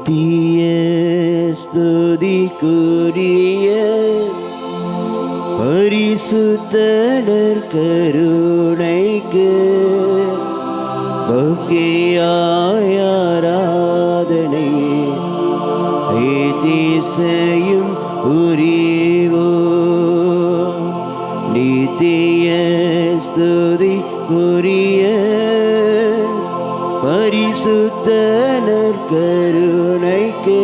நித்திய ஸ்துதிக்குரிய பரிசுத்தர் கருணைக்கு பக்தியாய் ஆராதனை ஏதிசையும் புரிவோ. நித்திய ஸ்துதிக்குரிய பரிசுத்தர் கருணைக்கு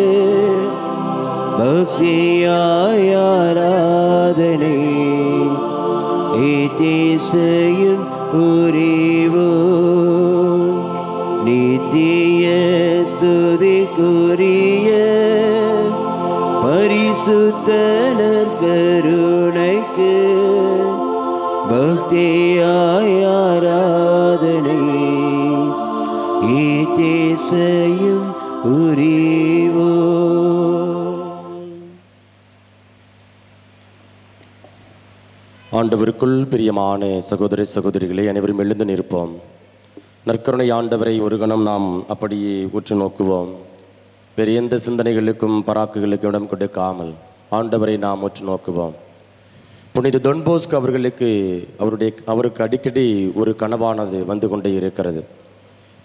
பக்தியாய் ஆராதனை ஏதிசையும் புரிவோ. நித்திய ஸ்துதிக்குரிய பரிசுத்தர் கருணைக்கு பக்தியாய் ஆராதனை ஏதிசையும் புரிவோ. ஆண்டவருக்குள் பிரியமான சகோதர சகோதரிகளை அனைவரும் எழுந்து நிற்போம். நற்கருணை ஆண்டவரை ஒரு கணம் நாம் அப்படியே உற்று நோக்குவோம். வேறு எந்த சிந்தனைகளுக்கும் பராக்குகளுக்கும் இடம் கொடுக்காமல் ஆண்டவரை நாம் உற்று நோக்குவோம். புனித டொன் போஸ்கோ அவருக்கு அடிக்கடி ஒரு கனவானது வந்து கொண்டே இருக்கிறது.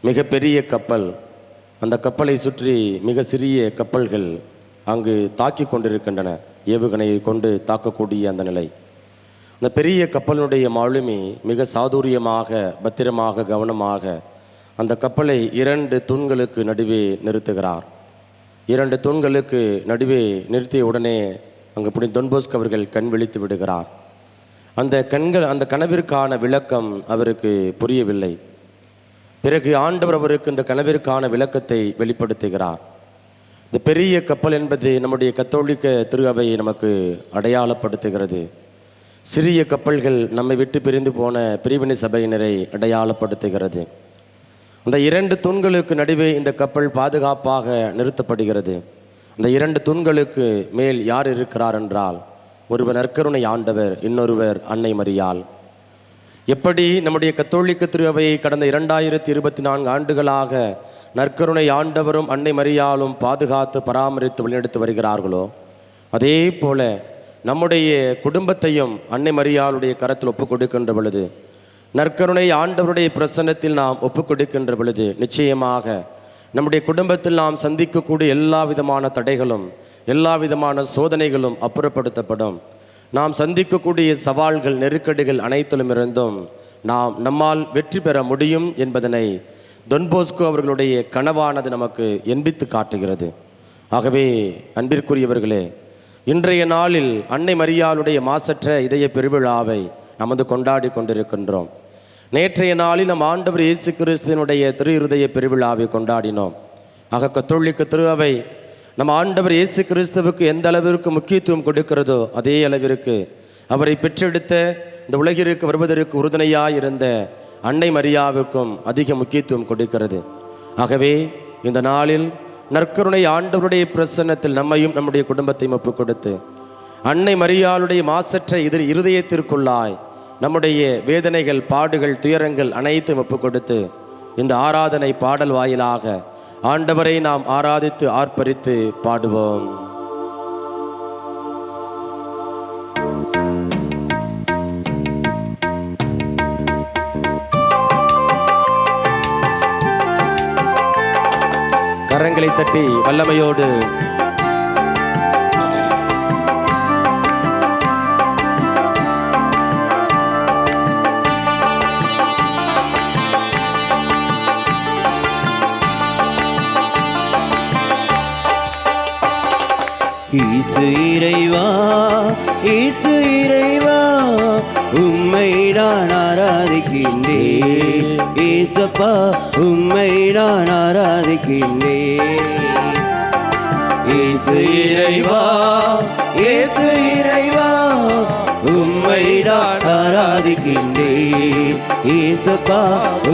மிகப்பெரிய கப்பல், அந்த கப்பலை சுற்றி மிக சிறிய கப்பல்கள் அங்கு தாக்கி கொண்டிருக்கின்றன. ஏவுகணையை கொண்டு தாக்கக்கூடிய அந்த நிலை. அந்த பெரிய கப்பலினுடைய மாலுமி மிக சாதுரியமாக, பத்திரமாக, கவனமாக அந்த கப்பலை 2 தூண்களுக்கு நடுவே நிறுத்துகிறார். 2 தூண்களுக்கு நடுவே நிறுத்திய உடனே அங்கு புனித டொன் போஸ்கோ அவர்கள் கண் விழித்து விடுகிறார். அந்த கனவிற்கான விளக்கம் அவருக்கு புரியவில்லை. பிறகு ஆண்டவர் அவருக்கு இந்த கனவிற்கான விளக்கத்தை வெளிப்படுத்துகிறார். இந்த பெரிய கப்பல் என்பது நம்முடைய கத்தோலிக்க திரு அவை நமக்கு அடையாளப்படுத்துகிறது. சிறிய கப்பல்கள் நம்மை விட்டு பிரிந்து போன பிரிவினை சபையினரை அடையாளப்படுத்துகிறது. அந்த 2 தூண்களுக்கு நடுவே இந்த கப்பல் பாதுகாப்பாக நிறுத்தப்படுகிறது. அந்த 2 தூண்களுக்கு மேல் யார் இருக்கிறார் என்றால், ஒருவர் நற்கருணை ஆண்டவர், இன்னொருவர் அன்னை மரியாள். எப்படி நம்முடைய கத்தோலிக்க திரு அவையை கடந்த 2024 ஆண்டுகளாக நற்கருணை ஆண்டவரும் அன்னை மரியாளும் பாதுகாத்து பராமரித்து வழிநடத்தி வருகிறார்களோ, அதே போல நம்முடைய குடும்பத்தையும் அன்னை மரியாளுடைய கரத்தில் ஒப்புக் கொடுக்கின்ற பொழுது, நற்கருணை ஆண்டவருடைய பிரசன்னத்தில் நாம் ஒப்புக் கொடுக்கின்ற பொழுது, நிச்சயமாக நம்முடைய குடும்பத்தில் நாம் சந்திக்கக்கூடிய எல்லா விதமான தடைகளும், எல்லா விதமான சோதனைகளும் அப்புறப்படுத்தப்படும். நாம் சந்திக்கக்கூடிய சவால்கள், நெருக்கடிகள் அனைத்திலும் இருந்தும் நம்மால் வெற்றி பெற முடியும் என்பதனை டொன் போஸ்கோ அவர்களுடைய கனவானது நமக்கு எண்பித்து காட்டுகிறது. ஆகவே அன்பிற்குரியவர்களே, இன்றைய நாளில் அன்னை மரியாளுடைய மாசற்ற இதய பெருவிழாவை நமது கொண்டாடி கொண்டிருக்கின்றோம். நேற்றைய நாளில் நம் ஆண்டவர் இயேசு கிறிஸ்துவினுடைய திரு இருதய பெருவிழாவை கொண்டாடினோம். ஆக கத்தோலிக்க திரு அவை நம் ஆண்டவர் இயேசு கிறிஸ்துவுக்கு எந்த அளவிற்கு முக்கியத்துவம் கொடுக்கிறதோ, அதே அளவிற்கு அவரை பெற்றெடுத்த இந்த உலகிற்கு வருவதற்கு உறுதுணையாயிருந்த அன்னை மரியாவுக்கும் அதிக முக்கியத்துவம் கொடுக்கிறது. ஆகவே இந்த நாளில் நற்கருணை ஆண்டவருடைய பிரசன்னத்தில் நம்மையும் நம்முடைய குடும்பத்தையும் ஒப்புக் கொடுத்து, அன்னை மரியாளுடைய மாசற்ற இருதயத்திற்குள்ளாய் நம்முடைய வேதனைகள், பாடுகள், துயரங்கள் அனைத்தும் ஒப்புக் கொடுத்து, இந்த ஆராதனை பாடல் வாயிலாக ஆண்டவரை நாம் ஆராதித்து ஆர்ப்பரித்து பாடுவோம். கரங்களை தட்டி வல்லமையோடு ஈசு இறைவா, ஈசு இறைவா, உம்மை நான் ஆராதிக்கின்றேன். ஏசப்பா, உம்மை நான் ஆராதிக்கின்றேன். ஈசு இறைவா, ஈசு இறைவா, உம்மை நான் ஆராதிக்கின்றேன். ஏசப்பா,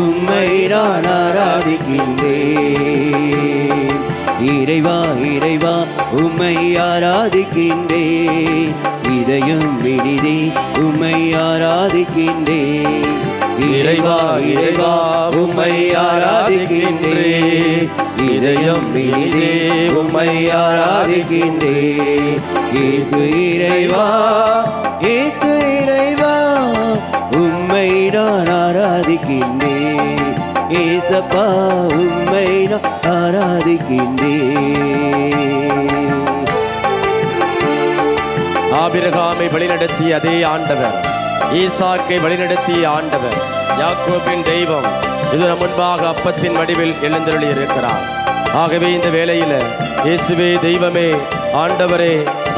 உம்மை நான் ஆராதிக்கின்றேன். இறைவா, இறைவா, உம்மை ஆராதிக்கின்றேன். இதயம் விடுதே உம்மை ஆராதிக்கின்றேன். இறைவா, இறைவா, உம்மை ஆராதிக்கின்றேன். இதயம் விடுதே உம்மை ஆராதிக்கின்றேன். இயேசு இறைவா, இயேசு இறைவா, உம்மை நான் ஆராதிக்கின்றேன். ஏசப்பா, உம்மை நான் ஆராதிக்கின்றேன். ஆபிரகாமை வழிநடத்திய அதே ஆண்டவர், ஈசாக்கை வழிநடத்திய ஆண்டவர், யாக்கோபின் தெய்வம் இது நம் முன்பாக அப்பத்தின் வடிவில் எழுந்தருளி இருக்கிறார். ஆகவே இந்த வேளையில் இயேசுவே தெய்வமே, ஆண்டவரே,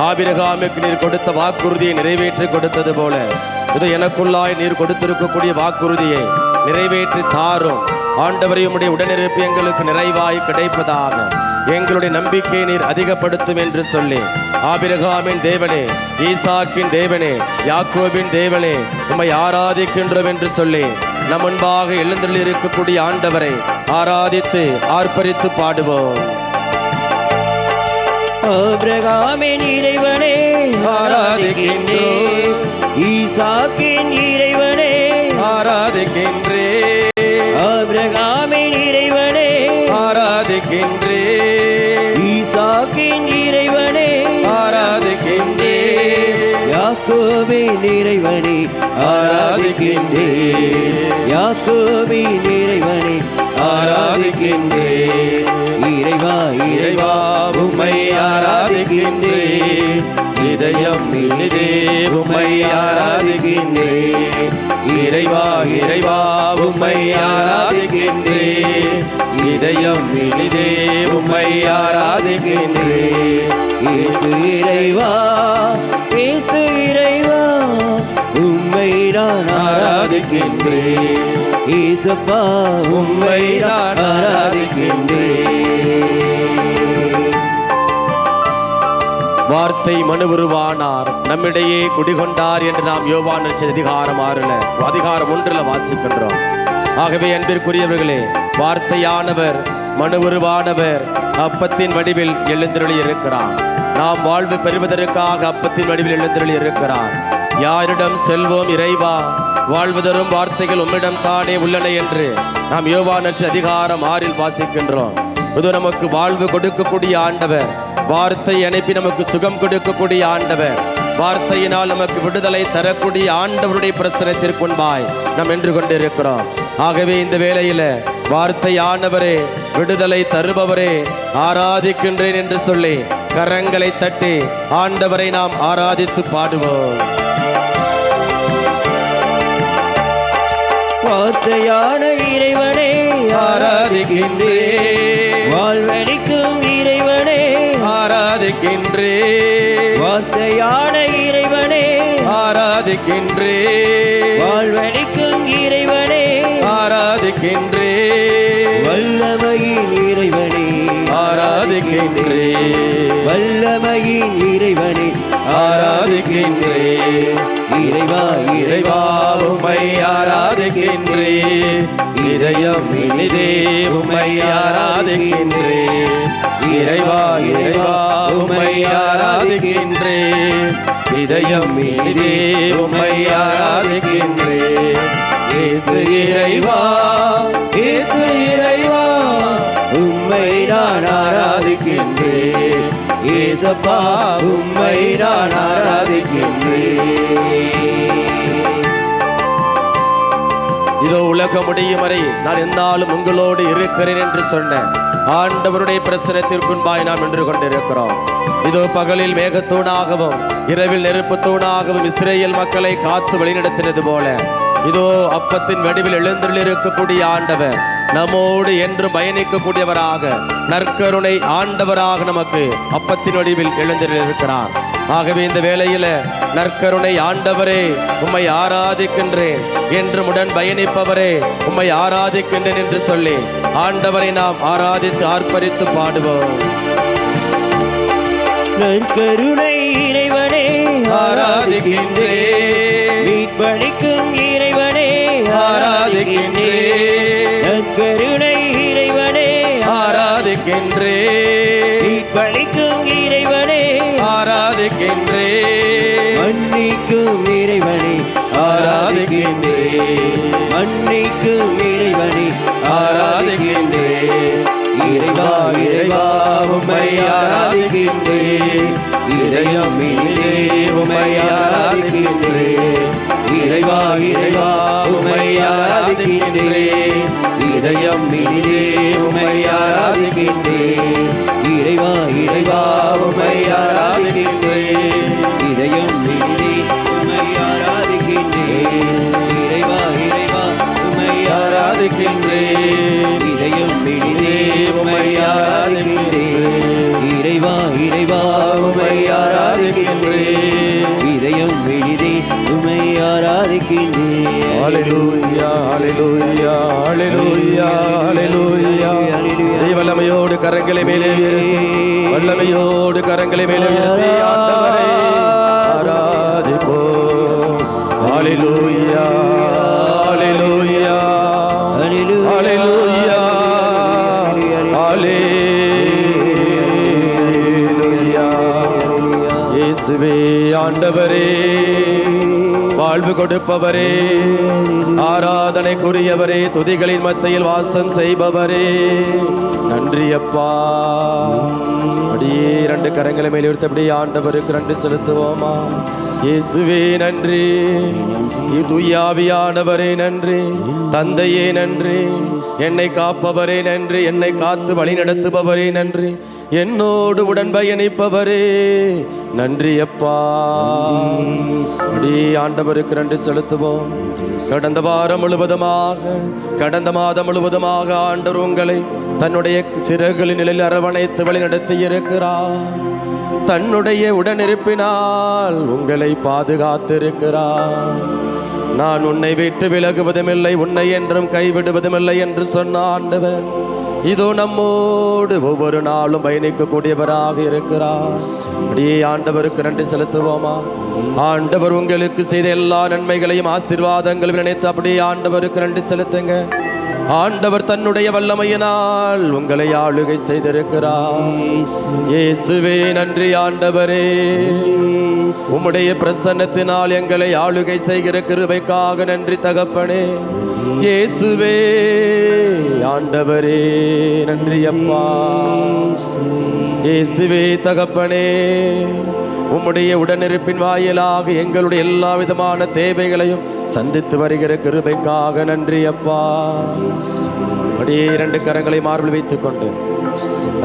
ஆபிரகாமுக்கு நீர் கொடுத்த வாக்குறுதியை நிறைவேற்றி கொடுத்தது போல இது எனக்குள்ளாய் நீர் கொடுத்திருக்கக்கூடிய வாக்குறுதியை நிறைவேற்றி தாரும். ஆண்டவரே, உம்முடைய உடனிருப்பு எங்களுக்கு நிறைவாய் கிடைப்பதாக, எங்களுடைய நம்பிக்கையை நீர் அதிகப்படுத்தும் என்று சொல்லி, ஆபிரகாமின் தேவனே, ஈசாக்கின் தேவனே, யாக்கோபின் தேவனே, உம்மை ஆராதிக்கின்றோம் என்று சொல்லி நம் முன்பாக எழுந்தருளி இருக்கக்கூடிய ஆண்டவரை ஆராதித்து ஆர்ப்பரித்து பாடுவோம். ஆபிரகாமின் இறைவனே ஆராதிக்கின்றேன். ஈசாக்கின் இறைவனே ஆராதிக்கின்றேன். ஆபிரகாமின் இறைவனே ஆராதிக்கின்றேன். ஈசாக்கின் இறைவனே ஆராதிக்கின்றேன். யாக்கோபின் இறைவனே ஆராதிக்கின்றேன். யாக்கோபின் இறைவனே ஆராதிக்கின்றேன். இறைவா, இறைவா, உம்மை ஆராதிக்கின்றேன். இதயம் இனிதே உம்மை ஆராதிக்கின்றேன். இறைவா, இறைவா, உம்மை ஆராதிக்கின்றேன். இதயம் இனிதே உம்மை ஆராதிக்கின்றேன். இயேசு இறைவா, இயேசு இறைவா, உம்மை நான் ஆராதிக்கின்றேன். ஏசப்பா, உம்மை நான் ஆராதிக்கின்றேன். வார்த்தை மனுவுருவானார், நம்மிடையே குடிகொண்டார் என்று நாம் யோவான் அதிகாரம் 1 வாசிக்கின்றோம். ஆகவே அன்பிற்குரியவர்களே, வார்த்தையானவர் மனுவுருவானவர் அப்பத்தின் வடிவில் எழுந்தருளி இருக்கிறார். நாம் வாழ்வு பெறுவதற்காக அப்பத்தின் வடிவில் எழுந்தருளி இருக்கிறார். யாரிடம் செல்வோம் இறைவா, வாழ்வதரும் வார்த்தைகள் உம்மிடம் தானே உள்ளன என்று நாம் யோவான் அதிகாரம் 6 வாசிக்கின்றோம். இது நமக்கு வாழ்வு கொடுக்கக்கூடிய ஆண்டவர், வார்த்தை அனுப்பி நமக்கு சுகம் கொடுக்கக்கூடிய ஆண்டவர், வார்த்தையினால் நமக்கு விடுதலை தரக்கூடிய ஆண்டவருடைய பிரசனத்திற்கு முன்பாய் நாம் நின்று கொண்டிருக்கிறோம். ஆகவே இந்த வேளையில வார்த்தையானவரே, விடுதலை தருபவரே, ஆராதிக்கின்றேன் என்று சொல்லி கரங்களை தட்டி ஆண்டவரை நாம் ஆராதித்து பாடுவோம். வார்த்தையான இறைவனே ஆராதிக்கின்றேன். வாழ்வளிக்கும் இறைவனே ஆராதிக்கின்றேன். வார்த்தையான இறைவனே ஆராதிக்கின்றேன். வாழ்வளிக்கும் இறைவனே ஆராதிக்கின்றேன். வல்லமையின் இறைவனே ஆராதிக்கின்றேன். வல்லமையின் இறைவனே ஆராதிக்கின்றேன். இறைவா, இறைவா, உம்மை ஆராதிக்கின்றேன். இதயம் இனிதே உம்மை ஆராதிக்கின்றேன். இறைவா, இறைவா, உம்மை ஆராதிக்கின்றேன். இதயம் இனிதே உம்மை ஆராதிக்கின்றேன். இயேசு இறைவா, இயேசு இறைவா, உம்மை நான் ஆராதிக்கின்றேன். ஏசப்பா, உம்மை நான் ஆராதிக்கின்றேன். இதோ உலகம் முடியும் வரை நான் எந்நாளும் உங்களோடு இருக்கிறேன் என்று சொன்ன ஆண்டவருடைய பிரசனத்திற்குன்பாய் நாம் நின்று கொண்டிருக்கிறோம். இதோ பகலில் மேகத்தூணாகவும் இரவில் நெருப்பு தூணாகவும் இஸ்ரேல் மக்களை காத்து வழிநடத்தினது போல, இதோ அப்பத்தின் வடிவில் எழுந்தருளி இருக்கக்கூடிய ஆண்டவர் நம்மோடு என்று பயணிக்கக்கூடியவராக, நற்கருணை ஆண்டவராக நமக்கு அப்பத்தின் வடிவில் எழுந்தருளி இருக்கிறார். ஆகவே இந்த வேளையில நற்கருணை ஆண்டவரே, உம்மை ஆராதிக்கின்றேன் என்று உடன் பயணிப்பவரே, உம்மை ஆராதிக்கின்றேன் என்று சொல்லி ஆண்டவரை நாம் ஆராதித்து ஆர்ப்பரித்து பாடுவோம். நற்கருணை இறைவனே ஆராதிக்கின்றேன். மீட்பளிக்கும் இறைவனே ஆராதிக்கின்றேன். நற்கருணை இறைவனே ஆராதிக்கின்றேன். மீட்பளிக்கும் இறைவனே ஆராதிக்கின்றேன். மன்னிக்கும் இறைவனே ஆராதிக்கின்றேன். மன்னிக்கும் இறைவனே ஆராதிக்கின்றேன். இறைவா, இறைவா, உம்மை இதயம் இனிதே உம்மை ஆராதிக்கின்றேன். இறைவா இறைவா உம்மை ஆராதிக்கின்றேன். இதயம் இனிதே உம்மை ஆராதிக்கின்றேன். இறைவா இறைவா உம்மை ஆராதிக்கின்றேன். இதயம் இனிதே உம்மை ஆராதிக்கின்றேன். இறைவா இறைவா உம்மை ஆராதிக்கின்றேன். இதயம் இனிதே உம்மை ஆராதிக்கின்றேன். ஹல்லேலூயா ஹல்லேலூயா ஹல்லேலூயா ஹல்லேலூயா. வல்லமையோடு கரங்களை மேலே வல்லமையோடு கரங்களை மேலே உயர்த்தி ஆண்டவரை ஆராதிப்போம். ஹல்லேலூயா ஹல்லேலூயா ஹல்லேலூயா ஹல்லேலூயா. இயேசுவே ஆண்டவரே, வாழ்வு கொடுப்பவரே, ஆராதனைக்குரியவரே, துதிகளின் மத்தியில் வாசம் செய்பவரே, நன்றி அப்பா. அப்படியே இரண்டு கரங்களை மேல் உயர்த்தி ஆண்டவருக்கு நன்றி செலுத்துவோமா. இயேசுவே நன்றி, தூயாவியானவரே நன்றி, தந்தையே நன்றி, என்னை காப்பவரே நன்றி, என்னை காத்து வழி நடத்துபவரே நன்றி, என்னோடு உடன் பயணிப்பவரே நன்றி அப்பா. ஆண்டவருக்கு நன்றி செலுத்துவோம். கடந்த வாரம் முழுவதுமாக, கடந்த மாதம் முழுவதுமாக ஆண்டவர் உங்களை தன்னுடைய சிறகுகளின் நிலையில் அரவணைத்து வழி நடத்தி இருக்கிறார். தன்னுடைய உடனிருப்பினால் உங்களை பாதுகாத்திருக்கிறார். நான் உன்னை விட்டு விலகுவதுமில்லை, உன்னை என்றும் கைவிடுவதுமில்லை என்று சொன்ன ஆண்டவர் இதோ நம்மோடு ஒவ்வொரு நாளும் பயணிக்கக்கூடியவராக இருக்கிறார். அப்படியே ஆண்டவருக்கு நன்றி செலுத்துவோமா. ஆண்டவர் உங்களுக்கு செய்த எல்லா நன்மைகளையும் ஆசீர்வாதங்களையும் நினைத்து அப்படியே ஆண்டவருக்கு நன்றி செலுத்துங்க. ஆண்டவர் தன்னுடைய வல்லமையினால் உங்களை ஆளுகை செய்திருக்கிறார். இயேசுவே நன்றி ஆண்டவரே, உம்முடைய பிரசன்னத்தினால் எங்களை ஆளுகை செய்கிற கிருபைக்காக நன்றி தகப்பனே. இயேசுவே ஆண்டவரே நன்றி அப்பா. இயேசுவே தகப்பனே, உம்முடைய உடனிருப்பின் வாயிலாக எங்களுடைய எல்லா விதமான தேவைகளையும் சந்தித்து வருகிற கிருபைக்காக நன்றி அப்பா. அப்படியே இரண்டு கரங்களை மார்பில் வைத்துக் கொண்டு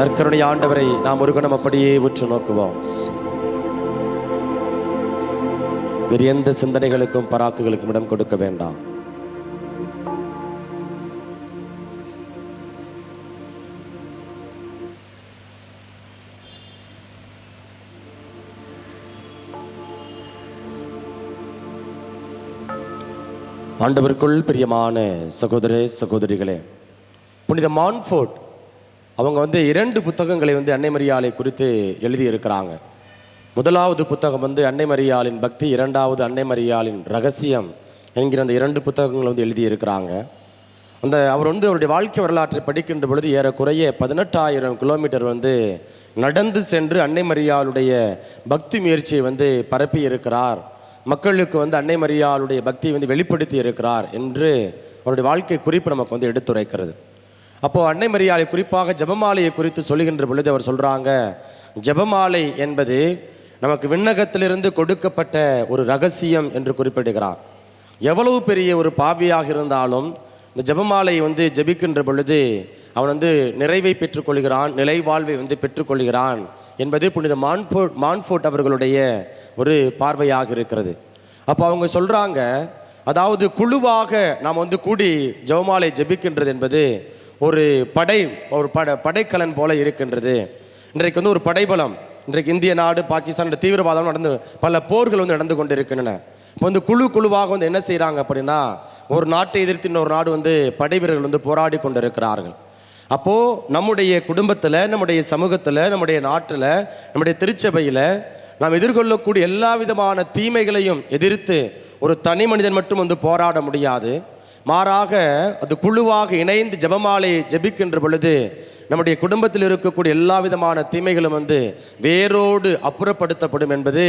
நற்கருணை ஆண்டவரை நாம் ஒரு கணம் அப்படியே உற்று நோக்குவோம். வேறு எந்த சிந்தனைகளுக்கும் பராக்குகளுக்கும் இடம் கொடுக்க வேண்டாம். ஆண்டவருக்குள் பிரியமான சகோதர சகோதரிகளே, புனித மான்ஃபோர்ட் அவங்க 2 புத்தகங்களை அன்னை மரியாளை குறித்து எழுதியிருக்கிறாங்க. முதலாவது புத்தகம் அன்னை மரியாளின் பக்தி, இரண்டாவது அன்னை மரியாளின் ரகசியம் என்கிற அந்த 2 புத்தகங்கள் எழுதியிருக்கிறாங்க. அவர் அவருடைய வாழ்க்கை வரலாற்றை படிக்கின்ற பொழுது ஏறக்குறைய 18,000 கிலோமீட்டர் நடந்து சென்று அன்னை மரியாளுடைய பக்தி முயற்சியை பரப்பி இருக்கிறார். மக்களுக்கு அன்னை மரியாளுடைய பக்தியை வெளிப்படுத்தி இருக்கிறார் என்று அவருடைய வாழ்க்கை குறிப்பு நமக்கு எடுத்துரைக்கிறது. அப்போது அன்னை மரியாளை குறிப்பாக ஜெபமாலையை குறித்து சொல்லுகின்ற பொழுது அவர் சொல்கிறாங்க, ஜெபமாலை என்பது நமக்கு விண்ணகத்திலிருந்து கொடுக்கப்பட்ட ஒரு ரகசியம் என்று குறிப்பிடுகிறார். எவ்வளவு பெரிய ஒரு பாவியாக இருந்தாலும் இந்த ஜெபமாலை ஜெபிக்கின்ற பொழுது அவன் நிறைவை பெற்றுக்கொள்கிறான், நிலை வாழ்வை பெற்றுக்கொள்கிறான் என்பது புனித மான்ஃபோர்ட் அவர்களுடைய ஒரு பார்வையாக இருக்கிறது. அப்போ அவங்க சொல்கிறாங்க, அதாவது குழுவாக நாம் கூடி ஜெபமாலை ஜெபிக்கின்றது என்பது ஒரு படைக்கலன் போல இருக்கின்றது. இன்றைக்கு ஒரு படைபலம், இன்றைக்கு இந்திய நாடு பாகிஸ்தான் தீவிரவாதம் நடந்து பல போர்கள் நடந்து கொண்டு இருக்கின்றன. இப்போ குழுவாக என்ன செய்கிறாங்க அப்படின்னா, ஒரு நாட்டை எதிர்த்து இன்னொரு நாடு படை வீரர்கள் போராடி கொண்டு இருக்கிறார்கள். அப்போது நம்முடைய குடும்பத்தில், நம்முடைய சமூகத்தில், நம்முடைய நாட்டில், நம்முடைய திருச்சபையில் நாம் எதிர்கொள்ளக்கூடிய எல்லா விதமான தீமைகளையும் எதிர்த்து ஒரு தனி மனிதன் மட்டும் போராட முடியாது. மாறாக அது குழுவாக இணைந்து ஜெபமாலையை ஜெபிக்கின்ற பொழுது நம்முடைய குடும்பத்தில் இருக்கக்கூடிய எல்லா விதமான தீமைகளும் வேரோடு அப்புறப்படுத்தப்படும் என்பது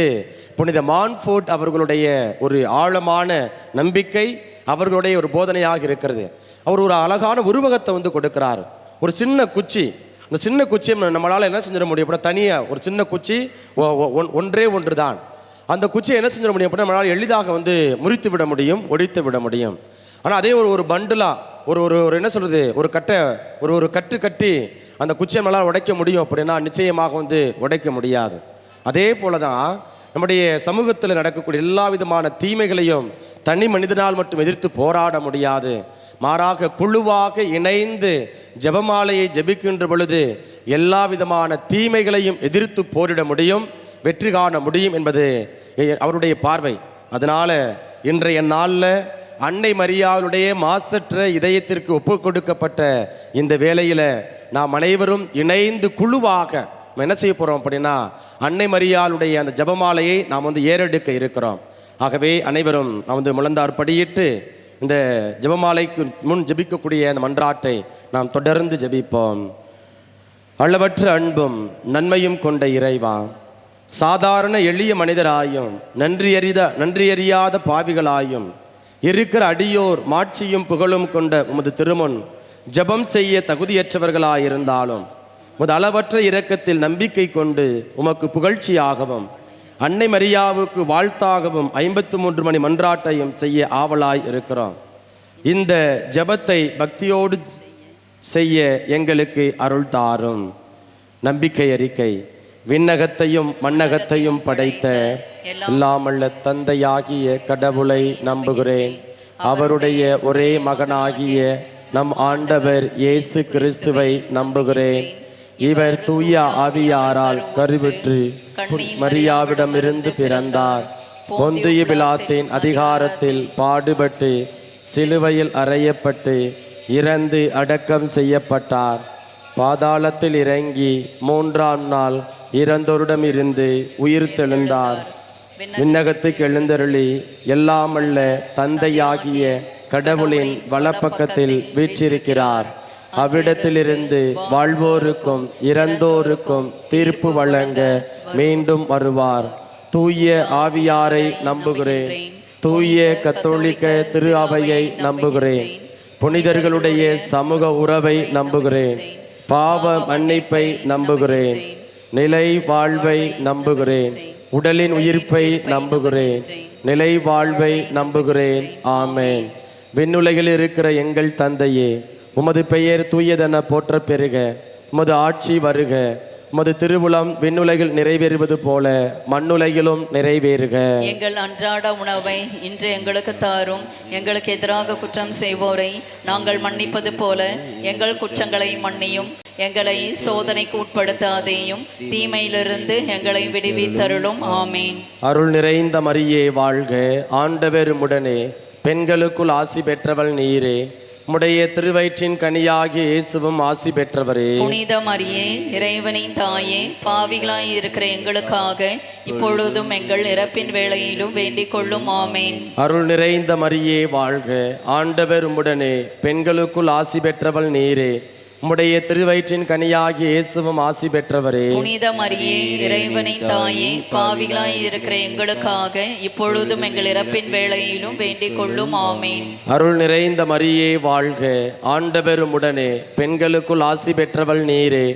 புனித மான்ஃபோர்ட் அவர்களுடைய ஒரு ஆழமான நம்பிக்கை, அவர்களுடைய ஒரு போதனையாக இருக்கிறது. அவர் ஒரு அழகான உருவகத்தை கொடுக்கிறார். ஒரு சின்ன குச்சி, அந்த சின்ன குச்சியை நம்மளால் என்ன செஞ்சிட முடியும் அப்படின்னா, தனியாக ஒரு சின்ன குச்சி ஒன்று தான். அந்த குச்சியை என்ன செஞ்சிட முடியும் அப்படின்னா, நம்மளால் எளிதாக முறித்து விட முடியும், ஒழித்து விட முடியும். ஆனால் அதே ஒரு பண்டிலாக ஒரு ஒரு ஒரு என்ன சொல்கிறது, ஒரு கட்டை ஒரு கட்டு கட்டி அந்த குச்சியை நம்மளால் உடைக்க முடியும் அப்படின்னா நிச்சயமாக உடைக்க முடியாது. அதே போல தான் நம்முடைய சமூகத்தில் நடக்கக்கூடிய எல்லா விதமான தீமைகளையும் தனி மனிதனால் மட்டும் எதிர்த்து போராட முடியாது. மாறாக குழுவாக இணைந்து ஜெபமாலையை ஜெபிக்கின்ற பொழுது எல்லா விதமான தீமைகளையும் எதிர்த்து போரிட முடியும், வெற்றி காண முடியும் என்பது அவருடைய பார்வை. அதனால் இன்றைய நாளில் அன்னை மரியாளுடைய மாசற்ற இதயத்திற்கு ஒப்பு கொடுக்கப்பட்ட இந்த வேளையில் நாம் அனைவரும் இணைந்து குழுவாக என்ன செய்ய போகிறோம் அப்படின்னா அன்னை மரியாளுடைய அந்த ஜெபமாலையை நாம் ஏறெடுக்க இருக்கிறோம். ஆகவே அனைவரும் நாம் முழந்தார் படியிட்டு இந்த ஜெபமாலைக்கு முன் ஜெபிக்கக்கூடிய அந்த மன்றாட்டை நாம் தொடர்ந்து ஜெபிப்போம். அளவற்ற அன்பும் நன்மையும் கொண்ட இறைவா, சாதாரண எளிய மனிதராயும் நன்றியறியாத பாவிகளாயும் இருக்கிற அடியோர் மாட்சியும் புகழும் கொண்ட உமது திருமுன் ஜெபம் செய்ய தகுதியற்றவர்களாயிருந்தாலும் உமது அளவற்ற இரக்கத்தில் நம்பிக்கை கொண்டு உமக்கு புகழ்ச்சியாகவும் அன்னை மரியாவுக்கு வாழ்த்தாகவும் 53 மணி மன்றாட்டையும் செய்ய ஆவலாய் இருக்கிறோம். இந்த ஜெபத்தை பக்தியோடு செய்ய எங்களுக்கு அருள் தாரும். நம்பிக்கை அறிக்கை. விண்ணகத்தையும் மண்ணகத்தையும் படைத்த எல்லாமல்ல தந்தையாகிய கடவுளை நம்புகிறேன். அவருடைய ஒரே மகனாகிய நம் ஆண்டவர் இயேசு கிறிஸ்துவை நம்புகிறேன். இவர் தூய ஆவியாரால் கருவுற்று மரியாவிடமிருந்து பிறந்தார். பொந்திய பிலாத்தின் அதிகாரத்தில் பாடுபட்டு சிலுவையில் அறையப்பட்டு இறந்து அடக்கம் செய்யப்பட்டார். பாதாளத்தில் இறங்கி 3ஆம் நாள் இறந்தோரிடமிருந்து உயிர் தெழுந்தார். விண்ணகத்துக்கு எழுந்தருளி எல்லாமல்ல தந்தையாகிய கடவுளின் வலப்பக்கத்தில் வீற்றிருக்கிறார். அவ்விடத்திலிருந்து வாழ்வோருக்கும் இறந்தோருக்கும் தீர்ப்பு வழங்க மீண்டும் வருவார். தூய ஆவியாரை நம்புகிறேன். தூய கத்தோலிக்க திரு அவையை நம்புகிறேன். புனிதர்களுடைய சமூக உறவை நம்புகிறேன். பாவ மன்னிப்பை நம்புகிறேன். நிலை வாழ்வை நம்புகிறேன். உடலின் உயிர்ப்பை நம்புகிறேன். நிலை வாழ்வை நம்புகிறேன். ஆமேன். விண்ணுலகில் இருக்கிற எங்கள் தந்தையே, உமது பெயர் தூயதென போற்ற பெறுக. உமது ஆட்சி வருக. உமது திருவுளம் விண்ணுலகில் நிறைவேறுவது போல மண்ணுலகிலும் நிறைவேறுக. எங்கள் அன்றாட உணவை இன்று எங்களுக்கு தாரும். எங்களுக்கு எதிராக குற்றம் செய்வோரை நாங்கள் மன்னிப்பது போல எங்கள் குற்றங்களை மன்னியும். எங்களை சோதனைக்கு உட்படுத்தாதேயும், தீமையிலிருந்து எங்களை விடுவித்தருளும். ஆமீன். அருள் நிறைந்த மரியே வாழ்க. ஆண்டவர் உடனே பெண்களுக்குள் ஆசி பெற்றவள் நீரே. உம்முடைய திருவயிற்றின் கனியாகிய இயேசுவும் ஆசி பெற்றவரே. புனித மரியே, இறைவனின் தாயே, பாவிகளாய் இருக்கிற எங்களுக்காக இப்பொழுதும் எங்கள் இறப்பின் வேளையிலும் வேண்டிக் கொள்ளும். ஆமேன். அருள் நிறைந்த மரியே வாழ்க. ஆண்டவர் உம்முடனே பெண்களுக்குள் ஆசி பெற்றவள் நீரே. உம்முடைய திருவயிற்றின் கனியாகிய இயேசுவும் ஆசி பெற்றவரே. புனித மரியே, இறைவனின் தாயே, பாவிகளாய் இருக்கிற எங்களுக்காக இப்பொழுதும் எங்கள் இறப்பின் வேளையிலும் வேண்டிக் கொள்ளும். ஆமேன். அருள் நிறைந்த மரியே வாழ்க. ஆண்டவர் உம்முடனே பெண்களுக்குள் ஆசி பெற்றவள் நீரே.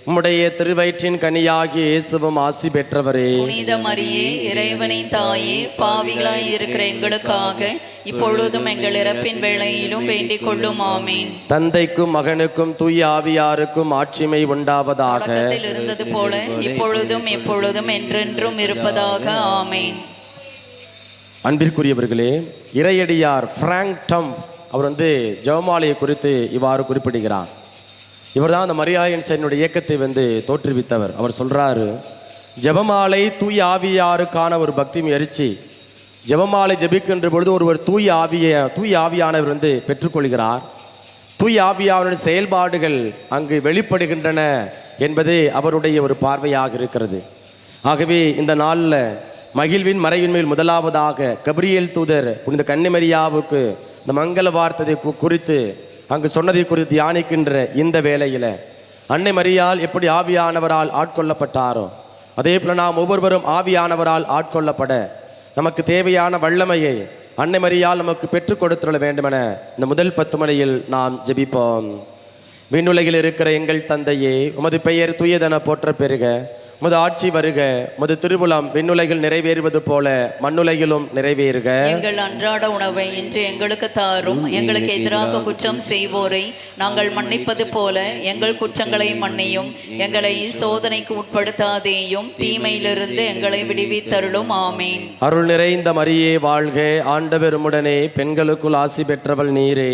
உம்முடைய திருவயிற்றின் கனியாகிய இயேசுவும் ஆசி பெற்றவரே. புனித மரியே, இறைவனின் தாயே, பாவிகளாய் இருக்கிற எங்களுக்காக இப்பொழுதும் எங்கள் இறப்பின் வேளையிலும் வேண்டிக் கொள்ளும். ஆமீன். தந்தைக்கும் மகனுக்கும் தூய ஆவியாருக்கும் ஆட்சிமை உண்டாவதாக. இருந்தது போல இப்பொழுதும் எப்பொழுதும் என்றென்றும் இருப்பதாக. ஆமீன். அன்பிற்குரியவர்களே, இறையடியார் பிராங்க் டம்ப் அவர் ஜெபமாலையை குறித்து இவ்வாறு குறிப்பிடுகிறார். இவர் தான் அந்த மரியாயின் சைனுடைய இயக்கத்தை தோற்றுவித்தவர். அவர் சொல்றாரு, ஜெபமாலை தூய ஆவியாருக்கான ஒரு பக்தி முயற்சி. ஜெபமாலை ஜெபிக்கின்ற பொழுது ஒருவர் தூய ஆவியானவர் பெற்றுக்கொள்கிறார். தூய ஆவியானவருடைய செயல்பாடுகள் அங்கு வெளிப்படுகின்றன என்பது அவருடைய ஒரு பார்வையாக இருக்கிறது. ஆகவே இந்த நாளில் மகிழ்வின் மறைவின் மேல் முதலாவதாக கபிரியேல் தூதர் புனித கன்னிமரியாவுக்கு இந்த மங்கள வார்த்தை குறித்து அங்கு சொன்னதை குறித்து தியானிக்கின்ற இந்த வேளையில் அன்னை மரியாள் எப்படி ஆவியானவரால் ஆட்கொள்ளப்பட்டாரோ அதே போல நாம் ஒவ்வொருவரும் ஆவியானவரால் ஆட்கொள்ளப்பட நமக்கு தேவையான வல்லமையை அன்னை மரியாள் நமக்கு பெற்றுக் கொடுத்துள்ள வேண்டுமென இந்த முதல் 10 மணியில் நாம் ஜெபிப்போம். விண்ணுலகில் இருக்கிற எங்கள் தந்தையே, உமது பெயர் தூயதென போற்ற பெறுக. உமது ஆட்சி வருக, உமது திருவுளம் விண்ணுலகில் நிறைவேறுவது போல மண்ணுலகிலும் நிறைவேறுக. எங்கள் அன்றாட உணவை இன்று எங்களுக்கு தாரும். எங்களுக்கு எதிராக குற்றம் செய்வோரை நாங்கள் மன்னிப்பது போல எங்கள் குற்றங்களை மன்னியும். எங்களை சோதனைக்கு உட்படுத்தாதேயும், தீமையிலிருந்து எங்களை விடுவித்தருளும். ஆமேன். அருள் நிறைந்த மரியே வாழ்க, ஆண்டவர் உம்முடனே, பெண்களுக்குள் ஆசி பெற்றவள் நீரே.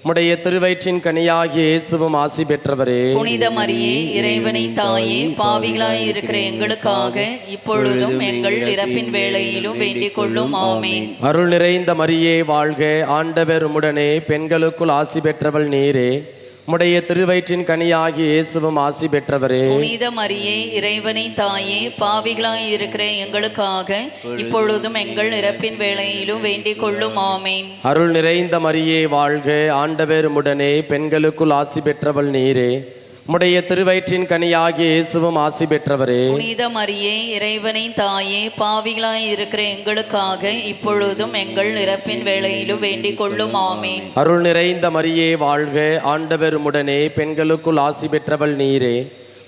உம்முடைய திருவயிற்றின் கனியாகிய இயேசுவும் ஆசி பெற்றவரே. புனித மரியே, இறைவனின் தாயே, பாவிகளாய் இருக்கிற எங்களுக்காக இப்பொழுதும் எங்கள் இறப்பின் வேளையிலும் வேண்டிக் கொள்ளும். ஆமேன். அருள் நிறைந்த மரியே வாழ்க, ஆண்டவர் உம்முடனே, பெண்களுக்குள் ஆசி பெற்றவள் நீரே. உம்முடைய திருவயிற்றின் கனியாகிய இயேசுவும் ஆசி பெற்றவரே. புனித மரியே, இறைவனின் தாயே, பாவிகளாய் இருக்கிற எங்களுக்காக இப்பொழுதும் எங்கள் இறப்பின் வேளையிலும் வேண்டிக் கொள்ளும். ஆமேன். அருள் நிறைந்த மரியே வாழ்க, ஆண்டவர் உம்முடனே, பெண்களுக்குள் ஆசி பெற்றவள் நீரே. உம்முடைய திருவயிற்றின் கனியாகிய இயேசுவும் ஆசி பெற்றவரே. புனித மரியே, இறைவனின் தாயே, பாவிகளாய் இருக்கிற எங்களுக்காக இப்பொழுதும் எங்கள் இறப்பின் வேளையிலும் வேண்டிக் கொள்ளும். ஆமேன். அருள் நிறைந்த மரியே வாழ்க, ஆண்டவர் உம்முடனே, பெண்களுக்குள் ஆசி பெற்றவள் நீரே.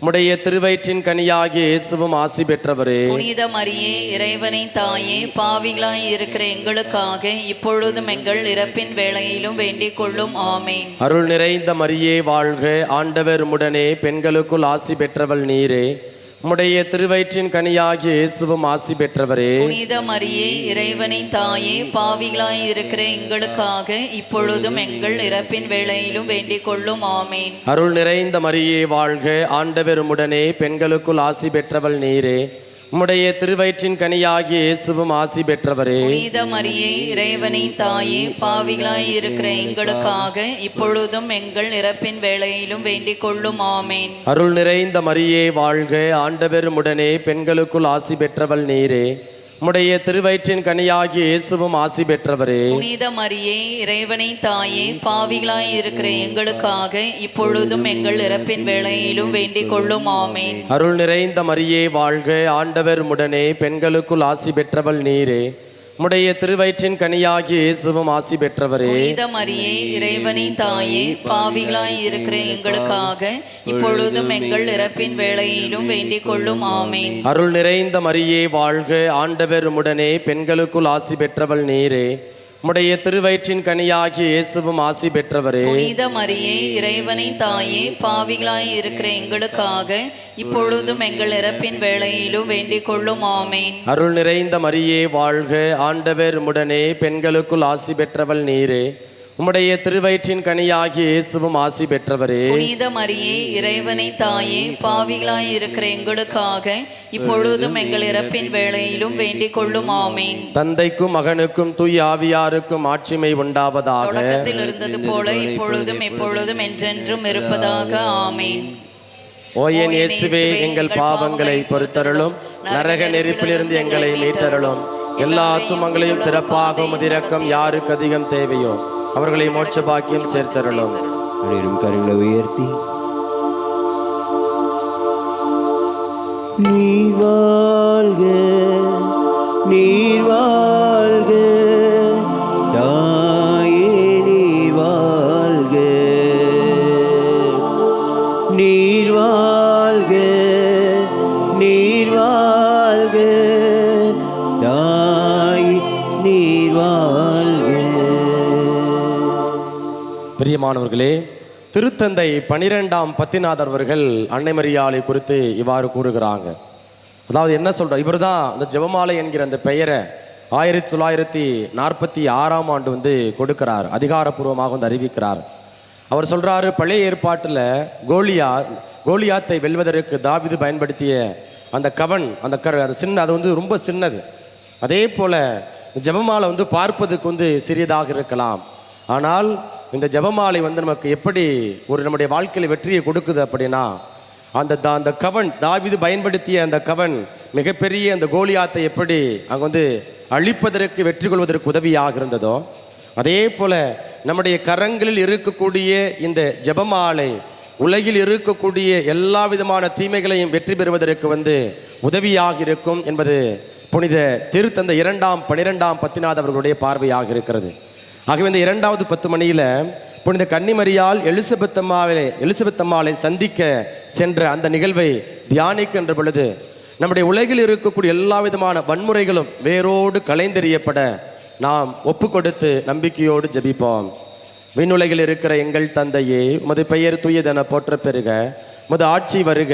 உம்முடைய திருவயிற்றின் கனியாகிய இயேசுவும் ஆசி பெற்றவரே. புனித மரியே, இறைவனின் தாயே, பாவிகளாய் இருக்கிற எங்களுக்காக இப்பொழுதும் எங்கள் இறப்பின் வேளையிலும் வேண்டிக் கொள்ளும். ஆமேன். அருள் நிறைந்த மரியே வாழ்க, ஆண்டவர் உம்முடனே, பெண்களுக்குள் ஆசி பெற்றவள் நீரே. உம்முடைய திருவயிற்றின் கனியாகிய இயேசுவும் ஆசி பெற்றவரே. புனித மரியே, இறைவனின் தாயே, பாவிகளாய் இருக்கிற எங்களுக்காக இப்பொழுதும் எங்கள் இறப்பின் வேளையிலும் வேண்டிக் கொள்ளும். ஆமேன். அருள் நிறைந்த மரியே வாழ்க, ஆண்டவர் உம்முடனே, பெண்களுக்குள் ஆசி பெற்றவள் நீரே. உம்முடைய திருவயிற்றின் கனியாகிய இயேசுவும் ஆசி பெற்றவரே. புனித மரியே, இறைவனின் தாயே, பாவிகளாய் இருக்கிற எங்களுக்காக இப்பொழுதும் எங்கள் இறப்பின் வேளையிலும் வேண்டிக் கொள்ளும். ஆமேன். அருள் நிறைந்த மரியே வாழ்க, ஆண்டவர் உம்முடனே, பெண்களுக்குள் ஆசி பெற்றவள் நீரே. உம்முடைய திருவயிற்றின் கனியாகிய இயேசுவும் ஆசி பெற்றவரே. புனித மரியே, இறைவனின் தாயே, பாவிகளாய் இருக்கிற எங்களுக்காக இப்பொழுதும் எங்கள் இறப்பின் வேளையிலும் வேண்டிக் கொள்ளும். ஆமேன். அருள் நிறைந்த மரியே வாழ்க, ஆண்டவர் உம்முடனே, பெண்களுக்குள் ஆசி பெற்றவள் நீரே. உம்முடைய திருவயிற்றின் கனியாகிய இயேசுவும் ஆசி பெற்றவரே. புனித மரியே, இறைவனின் தாயே, பாவிகளாய் இருக்கிற எங்களுக்காக இப்பொழுதும் எங்கள் இறப்பின் வேளையிலும் வேண்டிக் கொள்ளும். ஆமேன். அருள் நிறைந்த மரியே வாழ்க, ஆண்டவர் உம்முடனே, பெண்களுக்குள் ஆசி பெற்றவள் நீரே. உம்முடைய திருவயிற்றின் கனியாகிய இயேசுவும் ஆசி பெற்றவரே. புனித மரியே, இறைவனின் தாயே, பாவிகளாய் இருக்கிற எங்களுக்காக இப்பொழுதும் எங்கள் இறப்பின் வேளையிலும் வேண்டிக் கொள்ளும். ஆமேன். அருள் நிறைந்த மரியே வாழ்க, ஆண்டவர் உம்முடனே, பெண்களுக்குள் ஆசி பெற்றவள் நீரே. உம்முடைய திருவயிற்றின் கனியாகிய இயேசுவும் ஆசி பெற்றவரே. புனித மரியே, இறைவனின் தாயே, பாவிகளாய் இருக்கிற எங்களுக்காக இப்பொழுதும் எங்கள் இறப்பின் வேளையிலும் வேண்டிக் கொள்ளும். ஆமேன். தந்தைக்கும் மகனுக்கும் தூய ஆவியாருக்கும் ஆட்சிமை உண்டாவதாக. தொடக்கத்தில் இருந்தது போல இப்பொழுதும் எப்பொழுதும் என்றென்றும் இருப்பதாக. ஆமேன். ஓ என் இயேசுவே, எங்கள் பாவங்களை பொறுத்தருளும், நரக நெருப்பிலிருந்து எங்களை மீட்டருளும். எல்லா ஆத்துமங்களையும் சிறப்பாக உமது இரக்கம் யாருக்கு அதிகம் தேவையோ அவர்களை மோட்ச பாக்கியம் சேர்த்தருளும். கரங்களை உயர்த்தி நீர் வாழ்க, நீர் வாழ்க, தாயே நீர் வாழ்க, நீர் வாழ்க, நீர் வாழ்க, தாய் நீர் வாழ்க. பிரியமானவர்களே, திருத்தந்தை 12ஆம் பத்திநாதர் அவர்கள் அன்னை மரியாளை குறித்து இவ்வாறு கூறுகிறாங்க. அதாவது என்ன சொல்றார், இவர் தான் இந்த ஜெபமாலை என்கிற அந்த பெயரை 1946ஆம் ஆண்டு கொடுக்கிறார், அதிகாரப்பூர்வமாக அறிவிக்கிறார். அவர் சொல்றாரு, பழைய ஏற்பாட்டில் கோலியாத்தை வெல்வதற்கு தாவீது பயன்படுத்திய அந்த கவன், அது சின்ன, அது ரொம்ப சின்னது. அதே போல ஜெபமாலை பார்ப்பதுக்கு சிறியதாக இருக்கலாம். ஆனால் இந்த ஜெபமாலை நமக்கு எப்படி நம்முடைய வாழ்க்கையில் வெற்றியை கொடுக்குது அப்படின்னா, அந்த கவன், தாவீது பயன்படுத்திய அந்த கவன் மிகப்பெரிய அந்த கோலியாத்தை எப்படி அங்கே அழிப்பதற்கு, வெற்றி கொள்வதற்கு உதவியாக இருந்ததோ, அதே போல நம்முடைய கரங்களில் இருக்கக்கூடிய இந்த ஜெபமாலை உலகில் இருக்கக்கூடிய எல்லா விதமான தீமைகளையும் வெற்றி பெறுவதற்கு உதவியாக இருக்கும் என்பது புனித திருத்தந்தை 12ஆம் பத்திநாதர் அவர்களுடைய பார்வையாக இருக்கிறது. ஆகவே இந்த 2வது 10 மணியில் புனித கன்னிமரியால் எலிசபெத் அம்மாளை சந்திக்க சென்ற அந்த நிகழ்வை தியானிக்கின்ற பொழுது நம்முடைய உலகில் இருக்கக்கூடிய எல்லா விதமான வன்முறைகளும் வேரோடு களைந்தெறியப்பட நாம் ஒப்பு கொடுத்து நம்பிக்கையோடு ஜெபிப்போம். விண்ணுலகில் இருக்கிற எங்கள் தந்தையே, உமது பெயர் தூயதென போற்ற பெறுக. உமது ஆட்சி வருக.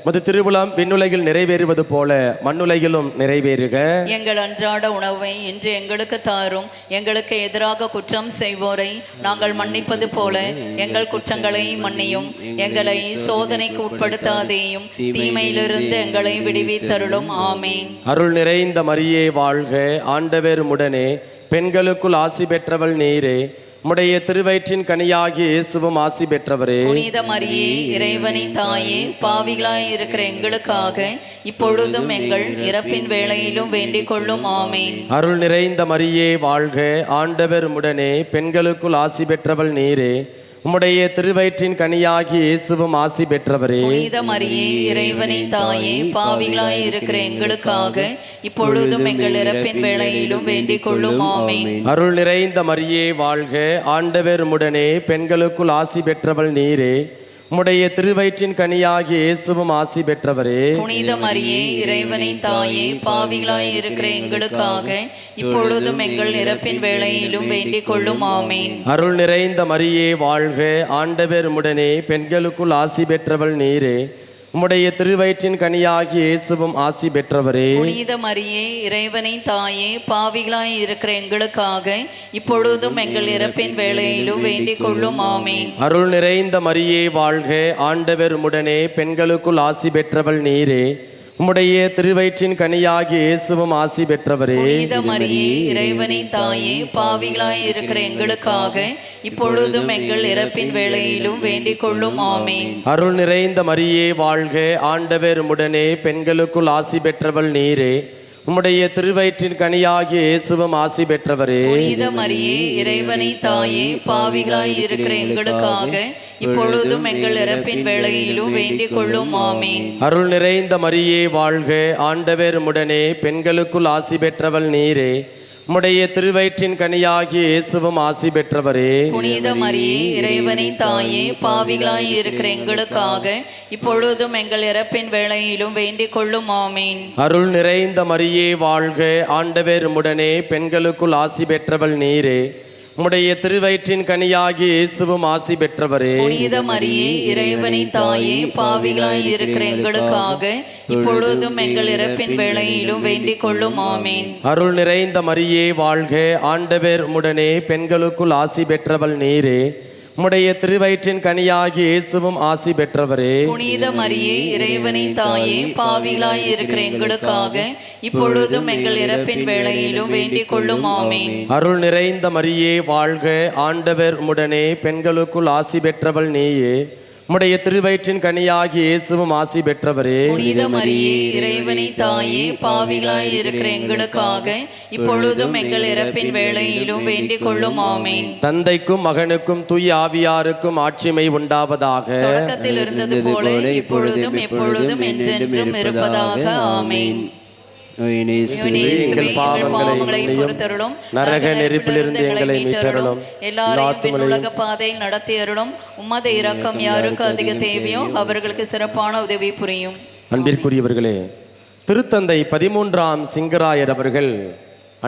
உமது திருவுளம் விண்ணுலகில் நிறைவேறுவது போல மண்ணுலகிலும் நிறைவேறுக. எங்கள் அன்றாட உணவை இன்று எங்களுக்கு தாரும். எங்களுக்கு எதிராக குற்றம் செய்வோரை நாங்கள் மன்னிப்பது போல எங்கள் குற்றங்களை மன்னியும். எங்களை சோதனைக்கு உட்படுத்தாதேயும், தீமையிலிருந்து எங்களை விடுவித்தருளும். ஆமேன். அருள் நிறைந்த மரியே வாழ்க. ஆண்டவர் உடனே, பெண்களுக்குள் ஆசி பெற்றவள் நீரே. உம்முடைய திருவயிற்றின் கனியாகிய இயேசுவும் ஆசி பெற்றவரே. புனித மரியே, இறைவனின் தாயே, பாவிகளாய் இருக்கிற எங்களுக்காக இப்பொழுதும் எங்கள் இறப்பின் வேளையிலும் வேண்டிக் கொள்ளும். ஆமேன். அருள் நிறைந்த மரியே வாழ்க. ஆண்டவர் உடனே, பெண்களுக்குள் ஆசி பெற்றவள் நீரே. உம்முடைய திருவயிற்றின் கனியாகிய இயேசுவும் ஆசி பெற்றவரே. புனித மரியே, இறைவனின் தாயே, பாவிகளாய் இருக்கிற எங்களுக்காக இப்பொழுதும் எங்கள் இறப்பின் வேளையிலும் வேண்டிக் கொள்ளும். ஆமேன். அருள் நிறைந்த மரியே வாழ்க. ஆண்டவர் உடனே, பெண்களுக்குள் ஆசி பெற்றவள் நீரே. உம்முடைய திருவயிற்றின் கனியாகிய இயேசுவும் ஆசி பெற்றவரே. புனித மரியே, இறைவனின் தாயே, பாவிகளாய் இருக்கிற எங்களுக்காக இப்பொழுதும் எங்கள் இறப்பின் வேளையிலும் வேண்டிக் கொள்ளும். ஆமேன். அருள் நிறைந்த மரியே வாழ்க. ஆண்டவர் உடனே, பெண்களுக்குள் ஆசி பெற்றவள் நீரே. உம்முடைய திருவயிற்றின் கனியாகிய இயேசுவும் ஆசி பெற்றவரே. புனித மரியே, இறைவனின் தாயே, பாவிகளாய் இருக்கிற எங்களுக்காக இப்பொழுதும் எங்கள் இறப்பின் வேளையிலும் வேண்டிக் கொள்ளும். ஆமேன். அருள் நிறைந்த மரியே வாழ்க. ஆண்டவர் உடனே, பெண்களுக்குள் ஆசி பெற்றவள் நீரே. உம்முடைய திருவயிற்றின் கனியாகிய இயேசுவும் ஆசி பெற்றவரே. புனித மரியே, இறைவனின் தாயே, பாவிகளாய் இருக்கிற எங்களுக்காக இப்பொழுதும் எங்கள் இறப்பின் வேளையிலும் வேண்டிக் கொள்ளும். ஆமேன். அருள் நிறைந்த மரியே வாழ்க. ஆண்டவர் உடனே, பெண்களுக்குள் ஆசி பெற்றவள் நீரே. உம்முடைய திருவயிற்றின் கனியாகிய இயேசுவும் ஆசி பெற்றவரே. புனித மரியே, இறைவனின் தாயே, பாவிகளாய் இருக்கிற எங்களுக்காக இப்பொழுதும் எங்கள் இறப்பின் வேளையிலும் வேண்டிக் கொள்ளும். ஆமேன். அருள் நிறைந்த மரியே வாழ்க. ஆண்டவர் உடனே, பெண்களுக்குள் ஆசி பெற்றவள் நீரே. உம்முடைய திருவயிற்றின் கனியாகிய இயேசுவும் ஆசி பெற்றவரே. புனித மரியே, இறைவனின் தாயே, பாவிகளாய் இருக்கிற எங்களுக்காக இப்பொழுதும் எங்கள் இறப்பின் வேளையிலும் வேண்டிக் கொள்ளும். ஆமேன். அருள் நிறைந்த மரியே வாழ்க. ஆண்டவர் உடனே, பெண்களுக்குள் ஆசி பெற்றவள் நீரே. உம்முடைய திருவயிற்றின் கனியாகிய இயேசுவும் ஆசி பெற்றவரே. புனித மரியே, இறைவனின் தாயே, பாவிகளாய் இருக்கிற எங்களுக்காக இப்பொழுதும் எங்கள் இறப்பின் வேளையிலும் வேண்டிக் கொள்ளும். ஆமேன். அருள் நிறைந்த மரியே வாழ்க. ஆண்டவர் உடனே, பெண்களுக்குள் ஆசி பெற்றவள் நீரே. உம்முடைய திருவயிற்றின் கனியாகிய இயேசுவும் ஆசி பெற்றவரே. புனித மரியே, இறைவனின் தாயே, பாவிகளாய் இருக்கிற எங்களுக்காக இப்பொழுதும் எங்கள் இறப்பின் வேளையிலும் வேண்டிக் கொள்ளும். ஆமேன். அருள் நிறைந்த மரியே வாழ்க. ஆண்டவர் உடனே, பெண்களுக்குள் ஆசி பெற்றவள் நீயே. உம்முடைய திருவயிற்றின் கனியாகிய இயேசுவும் ஆசி பெற்றவரே. புனித மரியே, இறைவனின் தாயே, பாவிகளாய் இருக்கிற எங்களுக்காக இப்பொழுதும் எங்கள் இறப்பின் வேளையிலும் வேண்டிக் கொள்ளும். ஆமேன். தந்தைக்கும் மகனுக்கும் தூய ஆவியாருக்கும் ஆட்சிமை உண்டாவதாக. தொடக்கத்தில் இருந்தது போல இப்பொழுதும் எப்பொழுதும் என்றென்றும் இருப்பதாக. ஆமேன். எங்கள் பாவங்களை பொறுத்தருளும். நரக நெருப்பிலிருந்து எங்களை மீட்டருளும். எல்லாரையும் உலக பாதையில் நடத்தி அருளும். உமது இரக்கம் யாருக்கு அதிக தேவையோ அவர்களுக்கு சிறப்பான உதவி புரியும். அன்பிற்குரியவர்களே, திருத்தந்தை 13ஆம் சிங்கராயர் அவர்கள்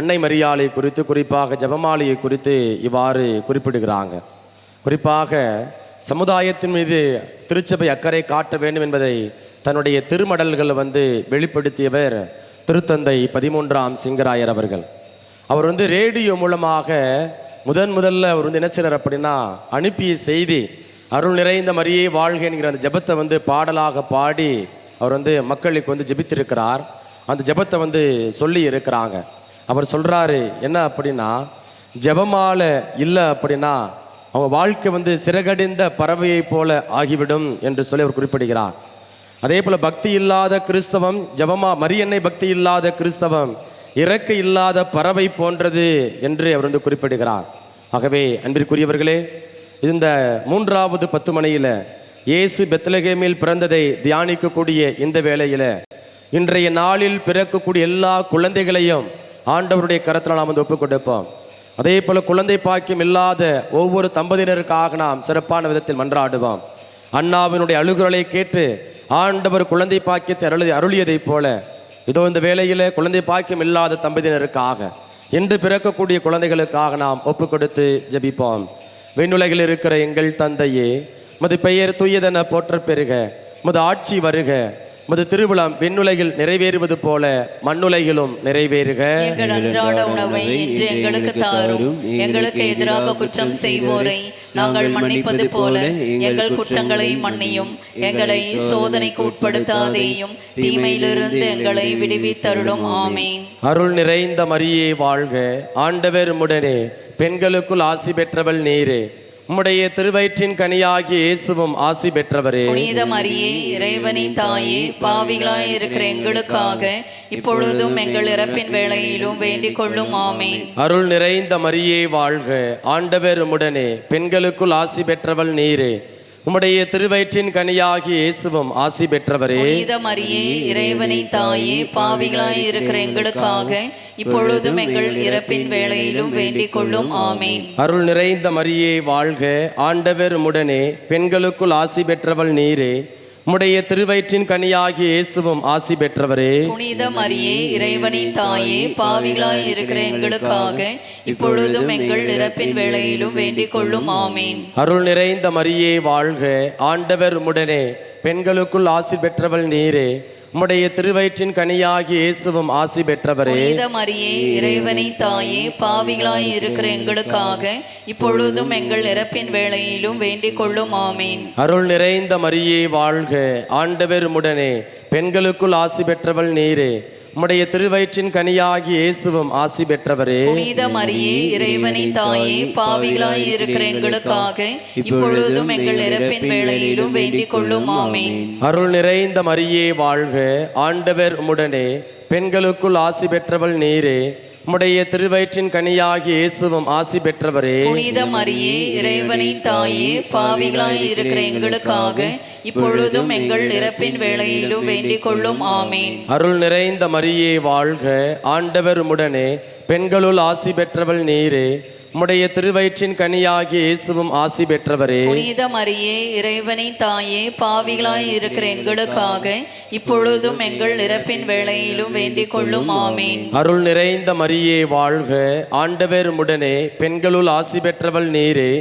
அன்னை மரியாளை குறித்து, குறிப்பாக ஜெபமாலையை குறித்து இவ்வாறு குறிப்பிடுகிறாங்க. குறிப்பாக சமுதாயத்தின் மீது திருச்சபை அக்கறை காட்ட வேண்டும் என்பதை தன்னுடைய திருமடல்களை வெளிப்படுத்தியவர் திருத்தந்தை 13ஆம் சிங்கராயர் அவர்கள். அவர் ரேடியோ மூலமாக முதல்ல அவர் என்ன செய்கிறார் அப்படின்னா, அனுப்பிய செய்தி அருள் நிறைந்த மரியே வாழ்க என்கிற அந்த ஜெபத்தை பாடலாக பாடி அவர் மக்களுக்கு ஜெபித்திருக்கிறார். அந்த ஜெபத்தை சொல்லி இருக்கிறாங்க. அவர் சொல்கிறாரு என்ன அப்படின்னா, ஜெபமாலை இல்லை அப்படின்னா அவங்க வாழ்க்கை சிறகடிந்த பறவையை போல ஆகிவிடும் என்று சொல்லி அவர் குறிப்பிடுகிறார். அதே போல பக்தி இல்லாத கிறிஸ்தவம், மரியன்னை பக்தி இல்லாத கிறிஸ்தவம் இறக்கை இல்லாத பறவை போன்றது என்று அவர் குறிப்பிடுகிறார். ஆகவே அன்பிற்குரியவர்களே, இந்த 3வது 10 மணியில் இயேசு பெத்லகேமில் பிறந்ததை தியானிக்கக்கூடிய இந்த வேளையில் இன்றைய நாளில் பிறக்கக்கூடிய எல்லா குழந்தைகளையும் ஆண்டவருடைய கரத்தில் நாம் ஒப்புக் கொடுப்போம். அதே போல குழந்தை பாக்கியம் இல்லாத ஒவ்வொரு தம்பதியினருக்காக நாம் சிறப்பான விதத்தில் மன்றாடுவோம். அன்னாவினுடைய அழுகுரலை கேட்டு ஆண்டவர் குழந்தை பாக்கியத்தை அருளியதைப் போல இதோ இந்த வேளையிலே குழந்தை பாக்கியம் இல்லாத தம்பதியினருக்காக இன்று பிறக்கக்கூடிய குழந்தைகளுக்காக நாம் ஒப்பு கொடுத்து ஜெபிப்போம். விண்ணுலகில் இருக்கிற எங்கள் தந்தையே, உமது பெயர் தூயதென போற்றப் பெறுக, உமது ஆட்சி வருக, உமது திருவிழம் விண்ணுலகில் நிறைவேறுவது போல மண்ணுலகிலும் நிறைவேறுக. எங்கள் அன்றாட உணவை இன்று எங்களுக்கு தாரும். எங்களுக்கு எதிராக குற்றம் செய்வோரை நாங்கள் மன்னிப்பது போல எங்கள் குற்றங்களை மன்னியும். எங்களை சோதனைக்கு உட்படுத்தாதேயும், தீமையிலிருந்து எங்களை விடுவித்தருளும். ஆமேன். அருள் நிறைந்த மரியே வாழ்க, ஆண்டவர் உம்முடனே, பெண்களுக்குள் ஆசி பெற்றவள் நீரே, உம்முடைய திருவயிற்றின் கனியாகிய இயேசுவும் ஆசி பெற்றவரே. புனித மரியே, இறைவனின் தாயே, பாவிகளாய் இருக்கிற எங்களுக்காக இப்பொழுதும் எங்கள் இறப்பின் வேளையிலும் வேண்டிக் கொள்ளும். ஆமேன். அருள் நிறைந்த மரியே வாழ்க, ஆண்டவர் உம்முடனே, பெண்களுக்குள் ஆசி பெற்றவள் நீரே, உம்முடைய திருவயிற்றின் கனியாகிய இயேசுவும் ஆசி பெற்றவரே. புனித மரியே, இறைவனின் தாயே, பாவிகளாய் இருக்கிற எங்களுக்காக இப்பொழுதும் எங்கள் இறப்பின் வேளையிலும் வேண்டிக் கொள்ளும். ஆமேன். அருள் நிறைந்த மரியே வாழ்க, ஆண்டவர் உம்முடனே, பெண்களுக்குள் ஆசி பெற்றவள் நீரே, உம்முடைய திருவயிற்றின் கனியாகிய இயேசுவும் ஆசி பெற்றவரே. புனித மரியே, இறைவனின் தாயே, பாவிகளாய் இருக்கிற எங்களுக்காக இப்பொழுதும் எங்கள் இறப்பின் வேளையிலும் வேண்டிக் கொள்ளும். ஆமேன். அருள் நிறைந்த மரியே வாழ்க, ஆண்டவர் உம்முடனே, பெண்களுக்குள் ஆசி பெற்றவள் நீரே, உம்முடைய திருவயிற்றின் கனியாகிய இயேசுவும் ஆசி பெற்றவரே. புனித மரியே, இறைவனின் தாயே, பாவிகளாய் இருக்கிற எங்களுக்காக இப்பொழுதும் எங்கள் இறப்பின் வேளையிலும் வேண்டிக் கொள்ளும். ஆமேன். அருள் நிறைந்த மரியே வாழ்க, ஆண்டவர் உம்முடனே, பெண்களுக்குள் ஆசி பெற்றவள் நீரே, உம்முடைய திருவயிற்றின் கனியாகிய இயேசுவும் ஆசி பெற்றவரே. புனித மரியே, இறைவனின் தாயே, பாவிகளாய் இருக்கிற எங்களுக்காக இப்பொழுதும் எங்கள் இறப்பின் வேளையிலும் வேண்டிக் கொள்ளும். ஆமேன். அருள் நிறைந்த மரியே வாழ்க, ஆண்டவர் உம்முடனே, பெண்களுக்குள் ஆசி பெற்றவள் நீரே, உம்முடைய திருவயிற்றின் கனியாகிய இயேசுவும் ஆசி பெற்றவரே. புனித மரியே, இறைவனின் தாயே, பாவிகளாய் இருக்கிற எங்களுக்காக இப்பொழுதும் எங்கள் இறப்பின் வேளையிலும் வேண்டிக் கொள்ளும். ஆமேன். அருள் நிறைந்த மரியே வாழ்க, ஆண்டவர் உம்முடனே, பெண்களுள் ஆசி பெற்றவள் நீரே, உம்முடைய திருவயிற்றின் கனியாகிய இயேசுவும் ஆசி பெற்றவரே. புனித மரியே, இறைவனின் தாயே, பாவிகளாய் இருக்கிற எங்களுக்காக இப்பொழுதும் எங்கள் இறப்பின் வேளையிலும் வேண்டிக் கொள்ளும். ஆமேன். அருள் நிறைந்த மரியே வாழ்க, ஆண்டவர் உம்முடனே, பெண்களுள் ஆசி பெற்றவள் நீரே,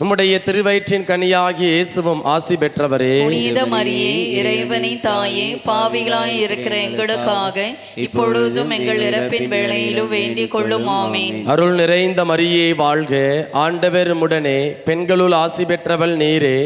உம்முடைய திருவயிற்றின் கனியாகிய இயேசுவும் ஆசி பெற்றவரே. புனித மரியே, இறைவனின் தாயே, பாவிகளாய் இருக்கிற எங்களுக்காக இப்பொழுதும் எங்கள் இறப்பின் வேளையிலும் வேண்டிக் கொள்ளும். ஆமேன். அருள் நிறைந்த மரியே வாழ்க, ஆண்டவர் உம்முடனே, பெண்களுள் ஆசி பெற்றவள் நீரே,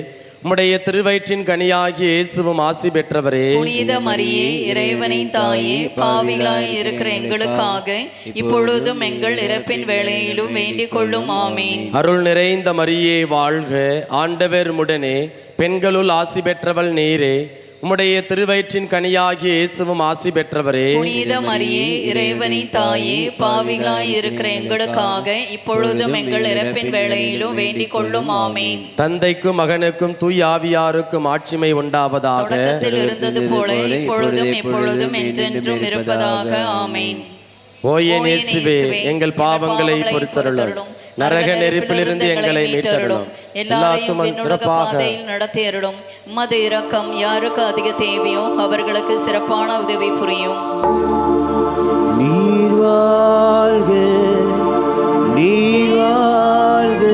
உம்முடைய திருவயிற்றின் கனியாகிய இயேசுவும் ஆசி பெற்றவரே. புனித மரியே, இறைவனின் தாயே, பாவிகளாய் இருக்கிற எங்களுக்காக இப்பொழுதும் எங்கள் இறப்பின் வேளையிலும் வேண்டிக் கொள்ளும். ஆமேன். அருள் நிறைந்த மரியே வாழ்க, ஆண்டவர் உம்முடனே, பெண்களுள் ஆசி பெற்றவள் நீரே, உம்முடைய திருவயிற்றின் கனியாகிய இயேசுவும் ஆசி பெற்றவரே. புனித மரியே, இறைவனின் தாயே, பாவிகளாய் இருக்கிற எங்களுக்காக இப்பொழுதும் எங்கள் இறப்பின் வேளையிலும் வேண்டிக் கொள்ளும். ஆமேன். தந்தைக்கும் மகனுக்கும் தூய ஆவியாருக்கும் ஆட்சிமை உண்டாவதாக. தொடக்கத்தில் இருந்தது போல இப்பொழுதும் எப்பொழுதும் என்றென்றும் இருப்பதாக. ஆமேன். ஓ என் இயேசுவே, எங்கள் பாவங்களை பொறுத்தருளும், நரக நெருப்பிலிருந்து எங்களை மீட்டருளும், எல்லாத்தும் சிறப்பாக நடத்தியருளும். உமது இரக்கம் யாருக்கு அதிக தேவையோ அவர்களுக்கு சிறப்பான உதவி புரியும். நீர் வாழ்க, நீர் வாழ்க,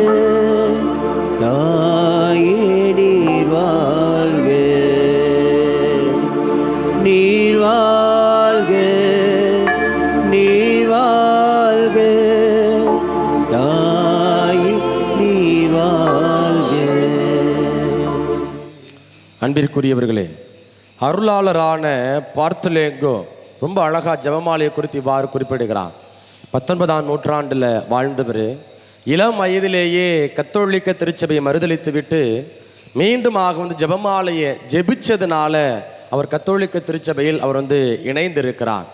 தாயே நீர் வாழ்க, நீர் வாழ்க, நீர் வாழ்க, தாயே நீர் வாழ்க. அன்பிற்குரியவர்களே, அருளாளரான பார்த்தலேங்கோ ரொம்ப அழகா ஜெபமாலையை குறித்து இவ்வாறு குறிப்பிடுகிறான். 19ஆம் நூற்றாண்டில் வாழ்ந்தவர் இளம் வயதிலேயே கத்தோலிக்க திருச்சபையை மறுதளித்து விட்டு மீண்டும் ஜெபமாலையை ஜெபிச்சதுனால அவர் கத்தோலிக்க திருச்சபையில் அவர் இணைந்திருக்கிறார்.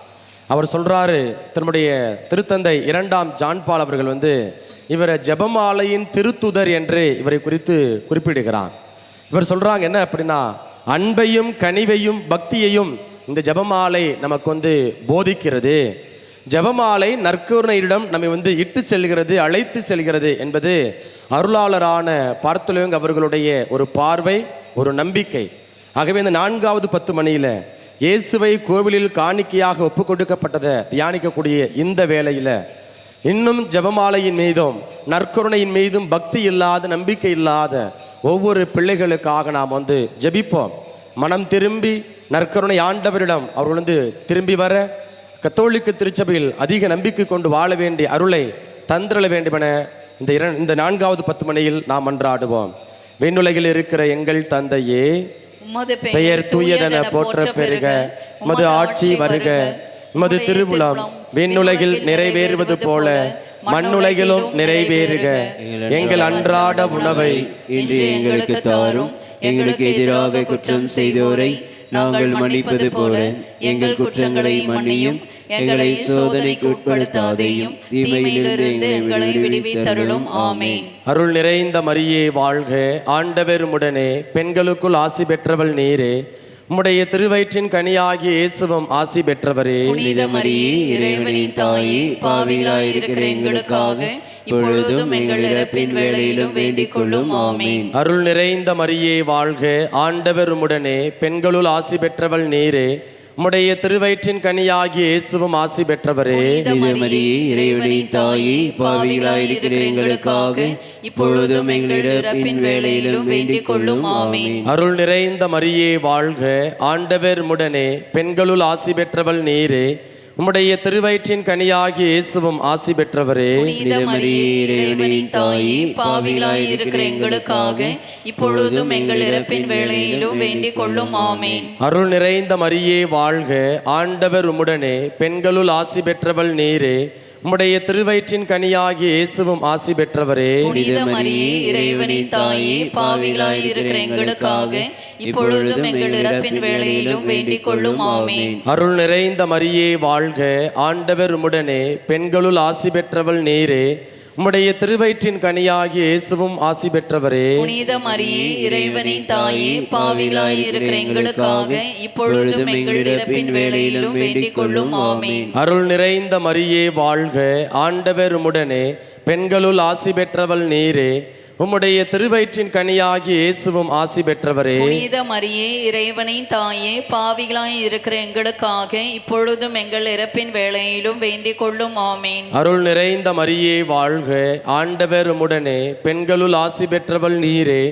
அவர் சொல்றாரு, தன்னுடைய திருத்தந்தை 2ஆம் ஜான் பால் அவர்கள் இவரை ஜெபமாலையின் திருத்துதர் என்று இவரை குறித்து குறிப்பிடுகிறார். இவர் சொல்றாங்க என்ன அப்படின்னா, அன்பையும் கனிவையும் பக்தியையும் இந்த ஜெபமாலை நமக்கு போதிக்கிறது. ஜெபமாலை நற்கருணையிடம் நம்மை இட்டு செல்கிறது, அழைத்து செல்கிறது என்பது அருளாளரான பார்த்தலேங்கோ அவர்களுடைய ஒரு பார்வை, ஒரு நம்பிக்கை. ஆகவே இந்த 4வது 10 மணியில் இயேசுவை கோவிலில் காணிக்கையாக ஒப்பு கொடுக்கப்பட்டதை தியானிக்கக்கூடிய இந்த வேளையில் இன்னும் ஜெபமாலையின் மீதும் நற்கருணையின் மீதும் பக்தி இல்லாத, நம்பிக்கை இல்லாத ஒவ்வொரு பிள்ளைகளுக்காக நாம் ஜெபிப்போம். மனம் திரும்பி நற்கருணை ஆண்டவரிடம் அவர் திரும்பி வர கத்தோலிக்க திருச்சபையில் அதிக நம்பிக்கை கொண்டு வாழ வேண்டிய அருளை தந்திரள வேண்டுமென இந்த 4வது 10 மணியில் நாம் மன்றாடுவோம். விண்ணுலகில் இருக்கிற எங்கள் தந்தையே, பெயர் தூயதென போற்ற பெறுக, உமது ஆட்சி வருக, உமது திருவுளம் விண்ணுலகில் நிறைவேறுவது போல மண்ணுலகிலும் நிறைவேறுக. எங்கள் அன்றாட உணவை இன்று எங்களுக்கு தாரும். எங்களுக்கு எதிராக குற்றம் செய்தோரை நாங்கள் மன்னிப்பது போல எங்கள் குற்றங்களை மன்னியும். எங்களை சோதனைக்கு உட்படுத்தாதேயும், தீமையிலிருந்து எங்களை விடுவித்தருளும். ஆமென். அருள் நிறைந்த மரியே வாழ்க, ஆண்டவர் உம்முடனே, பெண்களுக்குள் ஆசி பெற்றவள் நீரே, உம்முடைய திருவயிற்றின் கனியாகிய இயேசுவும் ஆசி பெற்றவரே. புனித மரியே, இறைவனின் தாயே, பாவிகளாயிருக்கிற எங்களுக்காக இப்பொழுதும் எங்கள் இறப்பின் வேளையிலும் வேண்டிக் கொள்ளும். ஆமென். அருள் நிறைந்த மரியே வாழ்க, ஆண்டவர் உம்முடனே, பெண்களுள் ஆசி பெற்றவள் நீரே, உம்முடைய திருவயிற்றின் கனியாகிய இயேசுவும் ஆசி பெற்றவரே. புனித மரியே, இறைவனின் தாயே, பாவிகளாயிருக்கிற எங்களுக்காக இப்பொழுதும் எங்கள் இறப்பின் வேளையிலும் வேண்டிக் கொள்ளும். ஆமென். அருள் நிறைந்த மரியே வாழ்க, ஆண்டவர் உம்முடனே, பெண்களுள் ஆசி பெற்றவள் நீரே, உம்முடைய திருவயிற்றின் கனியாகிய இயேசுவும் ஆசி பெற்றவரே. புனித மரியே, இறைவனின் தாயே, பாவிகளாயிருக்கிற எங்களுக்காக இப்பொழுதும் எங்கள் இறப்பின் வேளையிலும் வேண்டிக் கொள்ளும். ஆமென். அருள் நிறைந்த மரியே வாழ்க, ஆண்டவர் உம்முடனே, பெண்களுள் ஆசி பெற்றவள் நீரே, உம்முடைய திருவயிற்றின் கனியாகிய இயேசுவும் ஆசி பெற்றவரே. புனித மரியே, இறைவனின் தாயே, பாவிகளாயிருக்கிற எங்களுக்காக இப்பொழுதும் எங்கள் இறப்பின் வேளையிலும் வேண்டிக் கொள்ளும். ஆமென். அருள் நிறைந்த மரியே வாழ்க, ஆண்டவர் உம்முடனே, பெண்களுள் ஆசி பெற்றவள் நீரே, உம்முடைய திருவயிற்றின் கனியாகிய இயேசுவும் ஆசி பெற்றவரே. புனித மரியே, இறைவனின் தாயே, பாவிகளாயிருக்கிற எங்களுக்காக இப்பொழுதும் எங்கள் இறப்பின் வேளையிலும் வேண்டிக் கொள்ளும். ஆமென். அருள் நிறைந்த மரியே வாழ்க, ஆண்டவர் உம்முடனே, பெண்களுள் ஆசி பெற்றவள் நீரே, உம்முடைய திருவயிற்றின் கனியாகிய இயேசுவும் ஆசி பெற்றவரே. புனித மரியே, இறைவனின் தாயே, பாவிகளாய் இருக்கிற எங்களுக்காக இப்பொழுதும் எங்கள் இறப்பின் வேளையிலும் வேண்டிக் கொள்ளும். ஆமென். அருள் நிறைந்த மரியே வாழ்க, ஆண்டவர் உம்முடனே, பெண்களுள் ஆசி பெற்றவள் நீரே,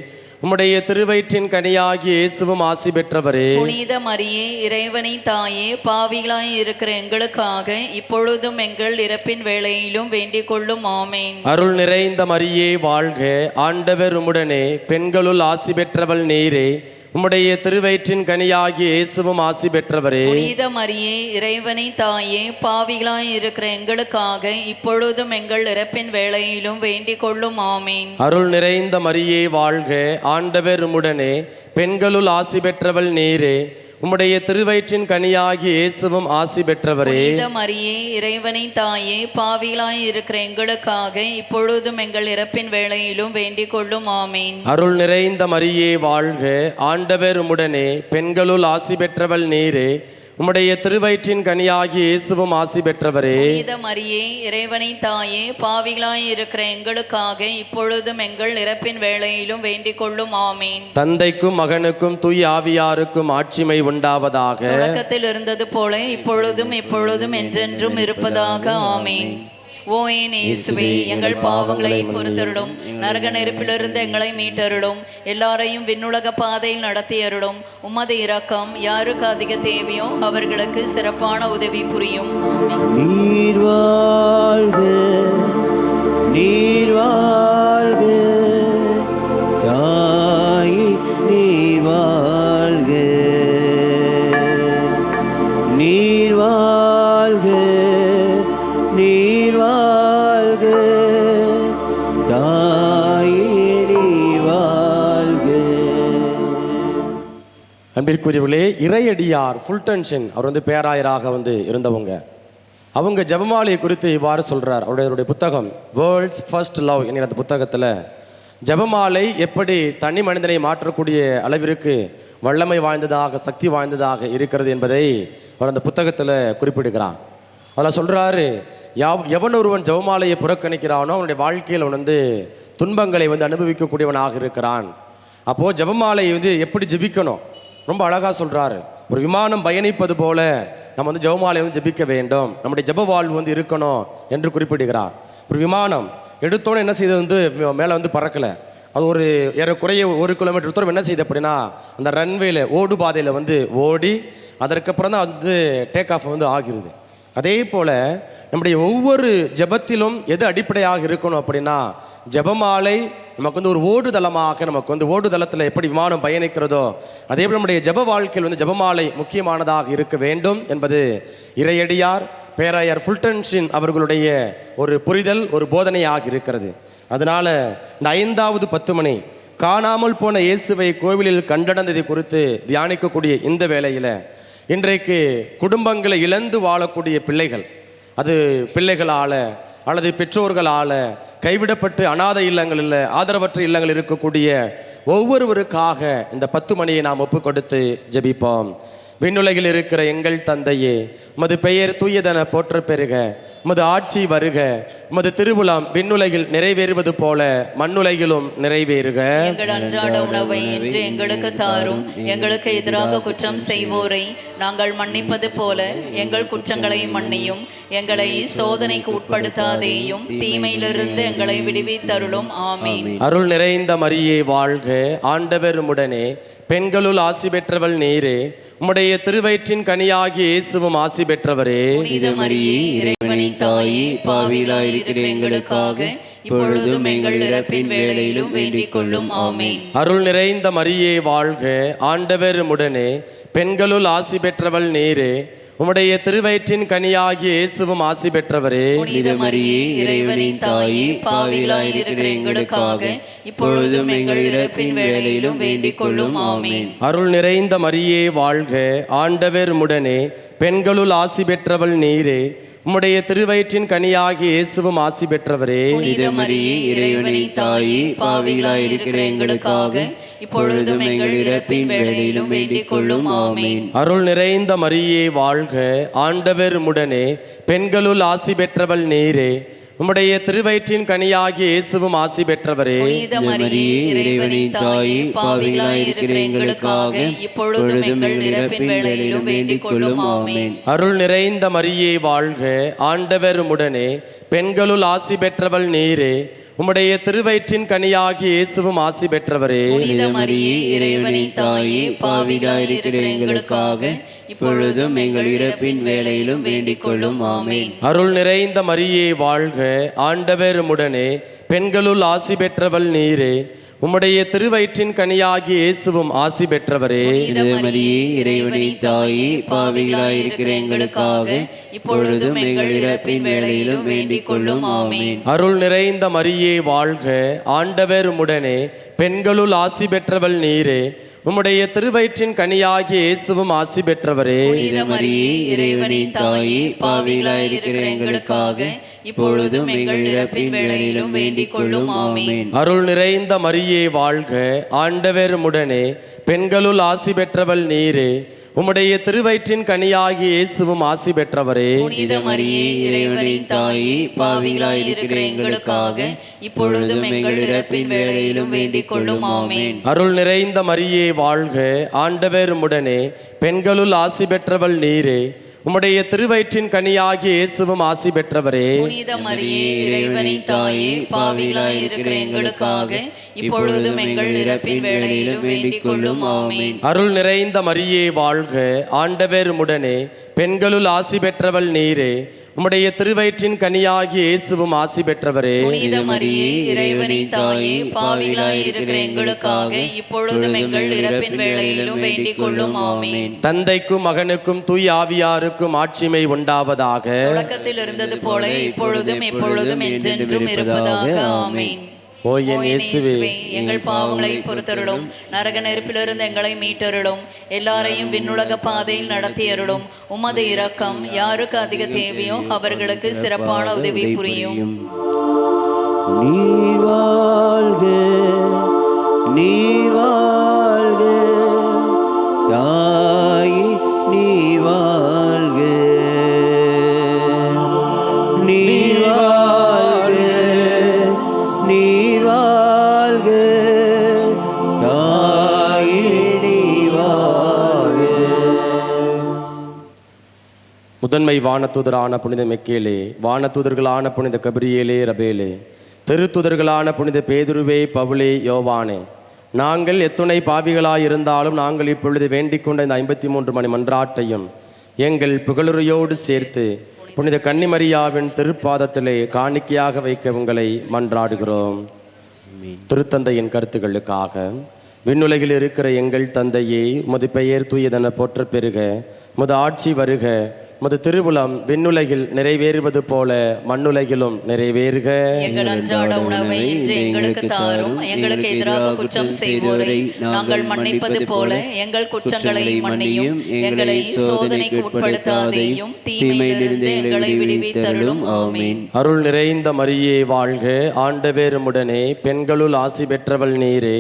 உம்முடைய திருவயிற்றின் கனியாகிய இயேசுவும் ஆசி பெற்றவரே. புனித மரியே, இறைவனின் தாயே, பாவிகளாய் இருக்கிற எங்களுக்காக இப்பொழுதும் எங்கள் இறப்பின் வேளையிலும் வேண்டிக் கொள்ளும். ஆமென். அருள் நிறைந்த மரியே வாழ்க, ஆண்டவர் உம்முடனே, பெண்களுள் ஆசி பெற்றவள் நீரே, உம்முடைய திருவயிற்றின் கனியாகிய இயேசுவும் ஆசி பெற்றவரே. புனித மரியே, இறைவனின் தாயே, பாவிகளாய் இருக்கிற எங்களுக்காக இப்பொழுதும் எங்கள் இறப்பின் வேளையிலும் வேண்டிக் கொள்ளும். ஆமென். அருள் நிறைந்த மரியே வாழ்க, ஆண்டவர் உம்முடனே, பெண்களுள் ஆசி பெற்றவள் நீரே, உம்முடைய திருவயிற்றின் கனியாகிய இயேசுவும் ஆசி பெற்றவரே. புனித மரியே, இறைவனின் தாயே, பாவிகளாய் இருக்கிற எங்களுக்காக இப்பொழுதும் எங்கள் இறப்பின் வேளையிலும் வேண்டிக் கொள்ளும். ஆமென். அருள் நிறைந்த மரியே வாழ்க, ஆண்டவர் உம்முடனே, பெண்களுள் ஆசி பெற்றவள் நீரே, உம்முடைய திருவயிற்றின் கனியாகிய இயேசுவும் ஆசி பெற்றவரே. புனித மரியே, இறைவனின் தாயே, பாவிகளாய் இருக்கிற எங்களுக்காக இப்பொழுதும் எங்கள் இறப்பின் வேளையிலும் வேண்டிக் கொள்ளும். ஆமென். தந்தைக்கும் மகனுக்கும் தூய ஆவியாருக்கும் ஆட்சிமை உண்டாவதாக. தொடக்கத்தில் இருந்தது போல இப்பொழுதும் எப்பொழுதும் என்றென்றும் இருப்பதாக. ஆமென். ஓ என் இயேசுவே, எங்கள் பாவங்களை பொறுத்தருளும், நரக நெருப்பிலிருந்து எங்களை மீட்டருளும், எல்லாரையும் விண்ணுலக பாதையில் நடத்தியருளும். உமது இரக்கம் யாருக்கு அதிக தேவையோ அவர்களுக்கு சிறப்பான உதவி புரியும். நீர் வாழ்க, நீர் வாழ்க, தாயே நீர் வாழ்க, நீர் வாழ்க, நீர் வாழ்க, தாயே நீர் வாழ்க. அன்பிற்குரியவர்களே, இறையடியார் ஃபுல்டன்ஷன் அவர் பேராயராக இருந்தவங்க. அவங்க ஜெபமாலையை குறித்து இவ்வாறு சொல்றார். அவருடைய புத்தகம் வேர்ல்ட்ஸ் ஃபர்ஸ்ட் லவ் என்கிற அந்த புத்தகத்தில் ஜெபமாலை எப்படி தனி மனிதனை மாற்றக்கூடிய அளவிற்கு வல்லமை வாய்ந்ததாக, சக்தி வாய்ந்ததாக இருக்கிறது என்பதை அவர் அந்த புத்தகத்தில் குறிப்பிடுகிறான். அதில் சொல்றாரு, எவன் ஒருவன் ஜெபமாலையை புறக்கணிக்கிறானோ அவனுடைய வாழ்க்கையில் அவன் துன்பங்களை அனுபவிக்கக்கூடியவனாக இருக்கிறான். அப்போது ஜெபமாலை எப்படி ஜெபிக்கணும், ரொம்ப அழகாக சொல்கிறாரு. ஒரு விமானம் பயணிப்பது போல நம்ம வந்து ஜெபமாலை வந்து ஜெபிக்க வேண்டும், நம்முடைய ஜெப வாழ்வு வந்து இருக்கணும் என்று குறிப்பிடுகிறார். ஒரு விமானம் எடுத்தோன்னே என்ன செய்தது வந்து மேலே வந்து பறக்கலை. அது ஒரு ஏறக்குறைய 1 கிலோமீட்டர் தூரம் என்ன செய்யுது அப்படின்னா அந்த ரன்வேல ஓடு பாதையில் வந்து ஓடி அதற்கப்புறம் தான் வந்து டேக் ஆஃப் வந்து ஆகிறது. அதே போல் நம்முடைய ஒவ்வொரு ஜெபத்திலும் எது அடிப்படையாக இருக்கணும் அப்படின்னா ஜெபமாலை நமக்கு வந்து ஒரு ஓடுதளமாக, நமக்கு வந்து ஓடுதளத்தில் எப்படி விமானம் பயணிக்கிறதோ அதே போல் நம்முடைய ஜெப வாழ்க்கையில் வந்து ஜெபமாலை முக்கியமானதாக இருக்க வேண்டும் என்பது இறையடியார் பேராயர் ஃபுல்டன்ஷின் அவர்களுடைய ஒரு புரிதல், ஒரு போதனையாக இருக்கிறது. அதனால் இந்த 5வது 10 மணி காணாமல் போன இயேசுவை கோவிலில் கண்டடைந்ததை குறித்து தியானிக்கக்கூடிய இந்த வேளையில் இன்றைக்கு குடும்பங்களை இழந்து வாழக்கூடிய பிள்ளைகள், அது பிள்ளைகளால் அல்லது பெற்றோர்களால் கைவிடப்பட்டு அநாதை இல்லங்களில் ஆதரவற்ற இல்லங்கள் இருக்கக்கூடிய ஒவ்வொருவருக்காக இந்த 10 மணியை நாம் ஒப்பு கொடுத்து ஜெபிப்போம். விண்ணுலகில் இருக்கிற எங்கள் தந்தையே, உமது பெயர் தூயதென போற்ற பெறுக, உமது ஆட்சி வருக, உமது திருவுளம் விண்ணுலகில் நிறைவேறுவது போல மண்ணுலகிலும் நிறைவேறுக. எங்கள் அன்றாட உணவை இன்று எங்களுக்கு தாரும். எங்களுக்கு எதிராக குற்றம் செய்வோரை நாங்கள் மன்னிப்பது போல எங்கள் குற்றங்களை மன்னியும். எங்களை சோதனைக்கு உட்படுத்தாதேயும், தீமையிலிருந்து எங்களை விடுவித்தருளும். ஆமீன். அருள் நிறைந்த மரியே வாழ்க, ஆண்டவர் உம்முடனே, பெண்களுள் ஆசி பெற்றவள் நீரே, உம்முடைய திருவயிற்றின் கனியாகிய இயேசுவும் ஆசி பெற்றவரே. புனித மரியே, இறைவனின் தாயே, பாவிகளாயிருக்கிற எங்களுக்காக இப்பொழுதும் எங்கள் இறப்பின் வேளையிலும் வேண்டிக் கொள்ளும். ஆமீன். அருள் நிறைந்த மரியே வாழ்க, ஆண்டவர் உம்முடனே, பெண்களுள் ஆசி பெற்றவள் நீரே, உம்முடைய திருவயிற்றின் கனியாகிய இயேசுவும் ஆசி பெற்றவரே. புனித மரியே, இறைவனின் தாயே, பாவிகளாயிருக்கிற எங்களுக்காக இப்பொழுதும் எங்கள் இறப்பின் வேளையிலும் வேண்டிக் கொள்ளும். ஆமீன். அருள் நிறைந்த மரியே வாழ்க, ஆண்டவர் உம்முடனே, பெண்களுள் ஆசி பெற்றவள் நீரே, உம்முடைய திருவயிற்றின் கனியாகிய இயேசுவும் ஆசி பெற்றவரே. புனித மரியே, இறைவனின் தாயே, பாவிகளாயிருக்கிற எங்களுக்காக இப்பொழுதும் எங்கள் இறப்பின் வேளையிலும் வேண்டிக் கொள்ளும். ஆமீன். அருள் நிறைந்த மரியே வாழ்க, ஆண்டவர் உம்முடனே, பெண்களுள் ஆசி பெற்றவள் நீரே, உம்முடைய திருவயிற்றின் கனியாகிய இயேசுவும் ஆசி பெற்றவரே. புனித மரியே, இறைவனின் தாயே, பாவிகளாயிருக்கிற எங்களுக்காக இப்பொழுதும் எங்கள் இறப்பின் வேளையிலும் வேண்டிக் கொள்ளும். ஆமீன். அருள் நிறைந்த மரியே வாழ்க, ஆண்டவர் உம்முடனே, பெண்களுள் ஆசி பெற்றவள் நீரே, உம்முடைய திருவயிற்றின் கனியாகிய இயேசுவும் ஆசி பெற்றவரே. புனித மரியே, இறைவனின் தாயே, பாவிகளாயிருக்கிற எங்களுக்காக இப்பொழுதும் எங்கள் இறப்பின் வேளையிலும் வேண்டிக் கொள்ளும். ஆமீன். அருள் நிறைந்த மரியே வாழ்க, ஆண்டவர் உம்முடனே, பெண்களுள் ஆசி பெற்றவள் நீரே, உம்முடைய திருவயிற்றின் கனியாகிய இயேசுவும் ஆசி பெற்றவரே. புனித மரியே, இறைவனின் தாயே, பாவிகளாயிருக்கிற எங்களுக்காக இப்பொழுதும் எங்கள் இறப்பின் வேளையிலும் வேண்டிக் கொள்ளும். ஆமீன். அருள் நிறைந்த மரியே வாழ்க, ஆண்டவர் உம்முடனே, பெண்களுள் ஆசி பெற்றவள் நீரே, உம்முடைய திருவயிற்றின் கனியாகிய இயேசுவும் ஆசி பெற்றவரே. புனித மரியே, இறைவனின் தாயே, பாவிகளாயிருக்கிற எங்களுக்காக இப்பொழுதும் எங்கள் இறப்பின் வேளையிலும் வேண்டிக் கொள்ளும். ஆமீன். அருள் நிறைந்த மரியே வாழ்க, ஆண்டவர் உம்முடனே, பெண்களுள் ஆசி பெற்றவள் நீரே, உம்முடைய திருவயிற்றின் கனியாகிய இயேசுவும் ஆசி பெற்றவரே. புனித மரியே, இறைவனின் தாயே, பாவிகளாயிருக்கிற எங்களுக்காக இப்பொழுதும் எங்கள் இறப்பின் வேளையிலும் வேண்டிக் கொள்ளும். ஆமீன். அருள் நிறைந்த மரியே வாழ்க, ஆண்டவர் உம்முடனே, பெண்களுள் ஆசி பெற்றவள் நீரே, உம்முடைய திருவயிற்றின் கனியாகிய இயேசுவும் ஆசி பெற்றவரே. புனித மரியே, இறைவனின் தாயே, பாவிகளாயிருக்கிற எங்களுக்காக இப்பொழுதும் எங்கள் இறப்பின் வேளையிலும் வேண்டிக் கொள்ளும். ஆமீன். அருள் நிறைந்த மரியே வாழ்க, ஆண்டவர் உம்முடனே, பெண்களுள் ஆசி பெற்றவள் நீரே, உம்முடைய திருவயிற்றின் கனியாகிய இயேசுவும் ஆசி பெற்றவரே. புனித மரியே, இறைவனின் தாயே, பாவிகளாயிருக்கிற எங்களுக்காக இப்பொழுதும் எங்கள் இறப்பின் வேளையிலும் வேண்டிக் கொள்ளும். ஆமீன். தந்தைக்கும் மகனுக்கும் தூய ஆவியாருக்கும் ஆட்சிமை உண்டாவதாக. தொடக்கத்தில் இருந்தது போல இப்பொழுதும் எப்பொழுதும் என்றென்றும் இருப்பதாக. ஆமீன். ஓ என் இயேசுவே, எங்கள் பாவங்களை பொறுத்தருளும், நரக நெருப்பிலிருந்து எங்களை மீட்டருளும், எல்லாரையும் விண்ணுலக பாதையில் நடத்தியருளும். உமது இரக்கம் யாருக்கு அதிக தேவையோ அவர்களுக்கு சிறப்பான உதவி புரியும். நீர் வாழ்க, நீர் வாழ்க, தாயே நீர் வாழ்க, நீர் வாழ்க, நீர் வாழ்க, தாயே நீர் வாழ்க. முதன்மை வானதூதரான புனித மெக்கேலே, வானதூதர்களான புனித கபிரியேலே ரபேலே, திருத்துதர்களான புனித பேதுருவே பவுலே யோவானே, நாங்கள் எத்துணை பாவிகளாயிருந்தாலும் நாங்கள் இப்பொழுது வேண்டிக் கொண்ட இந்த 53 மணி மன்றாட்டையும் எங்கள் புகழுரையோடு சேர்த்து புனித கன்னிமரியாவின் திருப்பாதத்திலே காணிக்கையாக வைக்க உங்களை மன்றாடுகிறோம். திருத்தந்தையின் கருத்துக்களுக்காக. விண்ணுலகில் இருக்கிற எங்கள் தந்தையே, உமது பெயர் தூயதென போற்றப் பெறுக. உமது ஆட்சி வருக. உமது திருவுளம் விண்ணுலகில் நிறைவேறுவது போல மண்ணுலகிலும் நிறைவேறுக. எங்கள் அன்றாட உணவை இன்று எங்களுக்கு தாரும். எங்களுக்கு எதிராக குற்றம் செய்வோரை நாங்கள் மன்னிப்பது போல எங்கள் குற்றங்களை மன்னியும். எங்களை சோதனைக்கு உட்படுத்தாதேயும், தீமையிலிருந்து எங்களை விடுவித்தருளும். ஆமென். அருள் நிறைந்த மரியே வாழ்க. ஆண்டவர் உம்முடனே, பெண்களுள் ஆசி பெற்றவள் நீரே.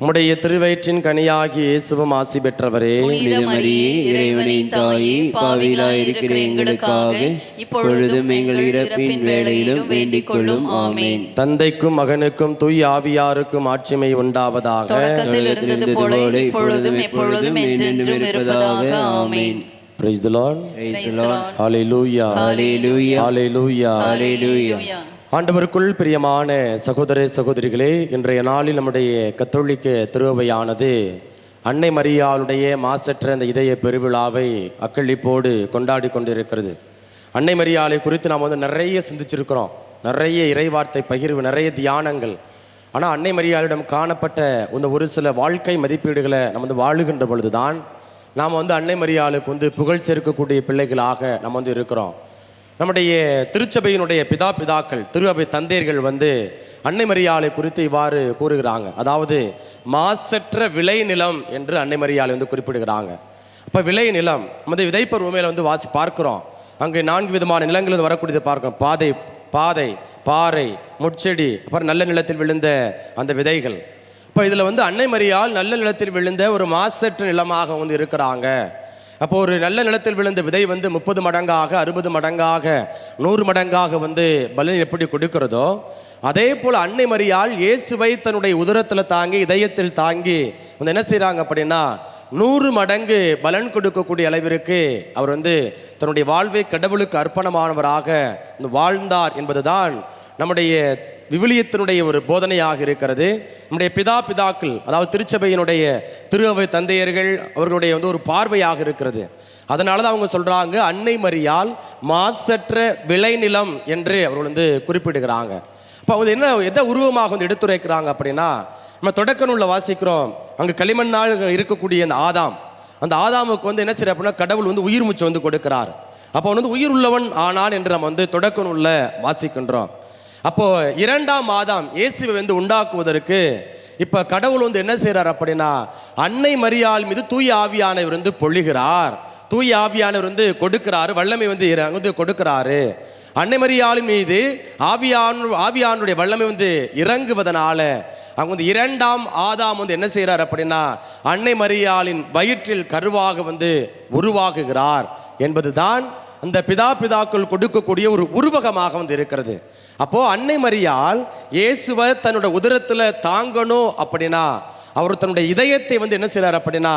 உம்முடைய திருவயிற்றின் கனியாகிய இயேசுவும் ஆசி பெற்றவரே. புனித மரியே, இறைவனின் தாயே, பாவிகளாயிருக்கிற எங்களுக்காக இப்பொழுதும் எங்கள் இறப்பின் வேளையிலும் வேண்டிக் கொள்ளும். ஆமென். தந்தைக்கும் மகனுக்கும் தூய ஆவியாருக்கும் ஆட்சிமை உண்டாவதாக. தொடக்கத்தில் இருந்தது போல இப்பொழுதும் எப்பொழுதும் என்றென்றும் இருப்பதாக. ஆமென். Praise the Lord. Praise the Lord. Hallelujah. Hallelujah. Hallelujah. Hallelujah. ஆண்டவருக்குள் பிரியமான சகோதர சகோதரிகளே, இன்றைய நாளில் நம்முடைய கத்தோலிக்க திருவையானது அன்னை மரியாளுடைய மாசற்ற அந்த இதய பெருவிழாவை அக்களிப்போடு கொண்டாடி கொண்டிருக்கிறது. அன்னை மரியாளை குறித்து நாம் நிறைய சிந்திச்சிருக்கிறோம். நிறைய இறைவார்த்தை பகிர்வு, நிறைய தியானங்கள். ஆனால் அன்னை மரியாளிடம் காணப்பட்ட இந்த ஒரு சில வாழ்க்கை மதிப்பீடுகளை நம்ம வாழுகின்ற பொழுதுதான் நாம் அன்னை மரியாளுக்கு புகழ் சேர்க்கக்கூடிய பிள்ளைகளாக நம்ம இருக்கிறோம். நம்முடைய திருச்சபையினுடைய பிதாக்கள், திரு அவை தந்தையர்கள் அன்னை மரியாளை குறித்து இவ்வாறு கூறுகிறாங்க. அதாவது மாசற்ற விளைநிலம் என்று அன்னை மரியாளை குறிப்பிடுகிறாங்க. அப்போ விளைநிலம் விதைப்பருவமையில் பார்க்கிறோம். அங்கே 4 விதமான நிலங்கள் வரக்கூடியது பார்க்கிறோம். பாதை, பாறை, முட்செடி, அப்புறம் நல்ல நிலத்தில் விழுந்த அந்த விதைகள். இப்போ இதில் அன்னை மரியாள் நல்ல நிலத்தில் விழுந்த ஒரு மாசற்ற நிலமாக இருக்கிறாங்க. அப்போ ஒரு நல்ல நிலத்தில் விழுந்த விதை 30 மடங்காக, 60 மடங்காக, 100 மடங்காக பலன் எப்படி கொடுக்கிறதோ, அதே போல் அன்னை மரியாள் இயேசுவை தன்னுடைய உதரத்தில் தாங்கி, இதயத்தில் தாங்கி என்ன செய்கிறாங்க அப்படின்னா 100 மடங்கு பலன் கொடுக்கக்கூடிய அளவிற்கு அவர் தன்னுடைய வாழ்வை கடவுளுக்கு அர்ப்பணமானவராக வாழ்ந்தார் என்பதுதான் நம்முடைய விவிலியத்தினுடைய ஒரு போதனையாக இருக்கிறது. நம்முடைய பிதாக்கள், அதாவது திருச்சபையினுடைய திரு அவை தந்தையர்கள் அவர்களுடைய ஒரு பார்வையாக இருக்கிறது. அதனால தான் அவங்க சொல்றாங்க அன்னை மரியாள் மாசற்ற விளைநிலம் என்று அவர்கள் குறிப்பிடுகிறாங்க. அப்போ அவங்க என்ன எதை உருவமாக எடுத்துரைக்கிறாங்க அப்படின்னா, நம்ம தொடக்க நூலில் வாசிக்கிறோம், அங்கே களிமண்ணால் இருக்கக்கூடிய அந்த ஆதாமுக்கு என்ன செய்ய அப்படின்னா கடவுள் உயிர் மூச்சு கொடுக்கிறார். அப்போ உயிர் உள்ளவன் ஆனான் என்று நம்ம தொடக்க நூலில் வாசிக்கின்றோம். அப்போ 2ஆம் ஆதாம் இயேசுவை உண்டாக்குவதற்கு இப்ப கடவுள் என்ன செய்யறார் அப்படின்னா அன்னை மரியாள் மீது தூய ஆவியானவர் பொழிகிறார். தூய ஆவியானவர் கொடுக்கிறாரு, வல்லமை கொடுக்கிறாரு. அன்னை மரியாளின் மீது ஆவியானுடைய வல்லமை இறங்குவதனால அவங்க 2ஆம் ஆதாம் என்ன செய்யறார் அப்படின்னா அன்னை மரியாளின் வயிற்றில் கருவாக உருவாகுகிறார் என்பதுதான் அந்த பிதாக்கள் கொடுக்கக்கூடிய ஒரு உருவகமாக இருக்கிறது. அப்போ அன்னை மரியாள் இயேசுவை தன்னோட உதரத்துல தாங்கணும் அப்படின்னா அவர் தன்னுடைய இதயத்தை என்ன செய்யறார் அப்படின்னா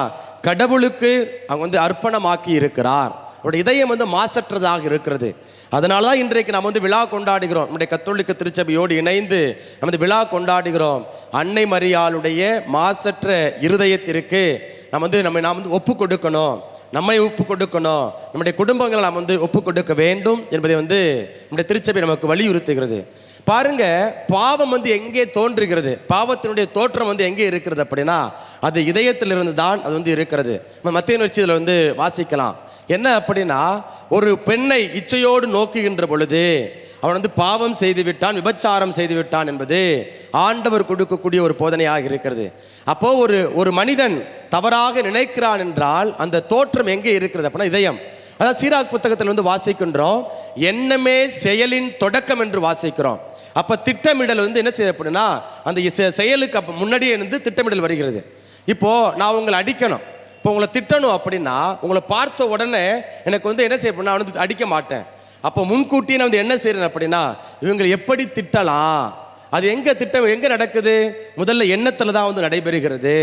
கடவுளுக்கு அவங்க அர்ப்பணமாக்கி இருக்கிறார். அவருடைய இதயம் மாசற்றதாக இருக்கிறது. அதனாலதான் இன்றைக்கு நம்ம விழா கொண்டாடுகிறோம். நம்முடைய கத்தோலிக்க திருச்சபையோடு இணைந்து நம்ம விழா கொண்டாடுகிறோம். அன்னை மரியாளுடைய மாசற்ற இருதயத்திற்கு நாம் ஒப்பு கொடுக்கணும், நம்மை ஒப்பு கொடுக்கணும், நம்முடைய குடும்பங்களை நாம் ஒப்பு கொடுக்க வேண்டும் என்பதை நம்முடைய திருச்சபை நமக்கு வலியுறுத்துகிறது. பாருங்க, பாவம் எங்கே தோன்றுகிறது, பாவத்தினுடைய தோற்றம் எங்கே இருக்கிறது அப்படின்னா அது இதயத்திலிருந்து தான் அது இருக்கிறது. மத்திய நற்செய்தியில வாசிக்கலாம். என்ன அப்படின்னா ஒரு பெண்ணை இச்சையோடு நோக்குகின்ற பொழுது அவன் பாவம் செய்து விட்டான், விபச்சாரம் செய்து விட்டான் என்பது ஆண்டவர் கொடுக்கக்கூடிய ஒரு போதனையாக இருக்கிறது. அப்போ ஒரு மனிதன் தவறாக நினைக்கிறான் என்றால் அந்த தோற்றம் எங்கே இருக்கிறது அப்படின்னா இதயம். அதாவது சீராக் புத்தகத்தில் வாசிக்கின்றோம், எண்ணமே செயலின் தொடக்கம் என்று வாசிக்கிறோம். அப்ப திட்டமிடல் என்ன செய்ய அப்படின்னா அந்த செயலுக்கு அப்ப முன்னாடியே திட்டமிடல் வருகிறது. இப்போ நான் உங்களை அடிக்கணும், இப்போ உங்களை திட்டணும் அப்படின்னா உங்களை பார்த்த உடனே எனக்கு என்ன செய்ய நான் அடிக்க மாட்டேன். அப்போ முன்கூட்டியே நான் என்ன செய்யறேன் அப்படின்னா இவங்களை எப்படி திட்டலாம், அது திட்டம் எங்க நடக்குது, முதல்ல எண்ணத்துல தான் நடைபெறுகிறது.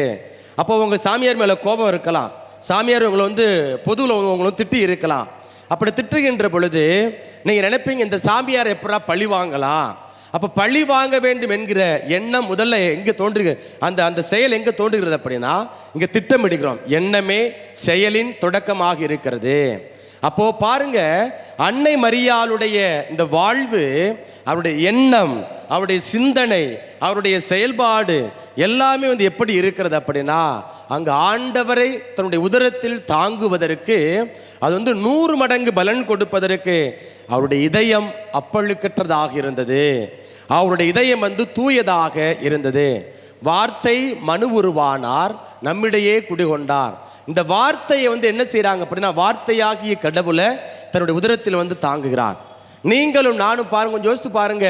அப்போ உங்க சாமியார் மேல கோபம் இருக்கலாம், சாமியார் உங்களை பொதுவில் உங்களை திட்டி இருக்கலாம். அப்படி திட்டுகின்ற பொழுது நீங்கள் நினைப்பீங்க, இந்த சாமியார் எப்படா பழி வாங்கலாம். அப்போ பழி வாங்க வேண்டும் என்கிற எண்ணம் முதல்ல எங்கே தோன்றுகிறது, அந்த செயல் எங்கே தோன்றுகிறது அப்படின்னா இங்கே திட்டமிடுகிறோம். எண்ணமே செயலின் தொடக்கமாக இருக்கிறது. அப்போ பாருங்க, அன்னை மரியாளுடைய இந்த வாழ்வு, அவருடைய எண்ணம், அவருடைய சிந்தனை, அவருடைய செயல்பாடு எல்லாமே எப்படி இருக்கிறது அப்படின்னா, அங்கு ஆண்டவரை தன்னுடைய உதரத்தில் தாங்குவதற்கு, அது 100 மடங்கு பலன் கொடுப்பதற்கு அவருடைய இதயம் அப்பழுக்கற்றதாக இருந்தது. அவருடைய இதயம் தூயதாக இருந்தது. வார்த்தை மனு உருவானார், நம்மிடையே குடிகொண்டார். இந்த வார்த்தையை என்ன செய்யறாங்க அப்படின்னா, வார்த்தையாகிய கடவுளை தன்னுடைய உதரத்தில் தாங்குகிறார். நீங்களும் நானும் பாருங்க, கொஞ்சம் யோசித்து பாருங்க,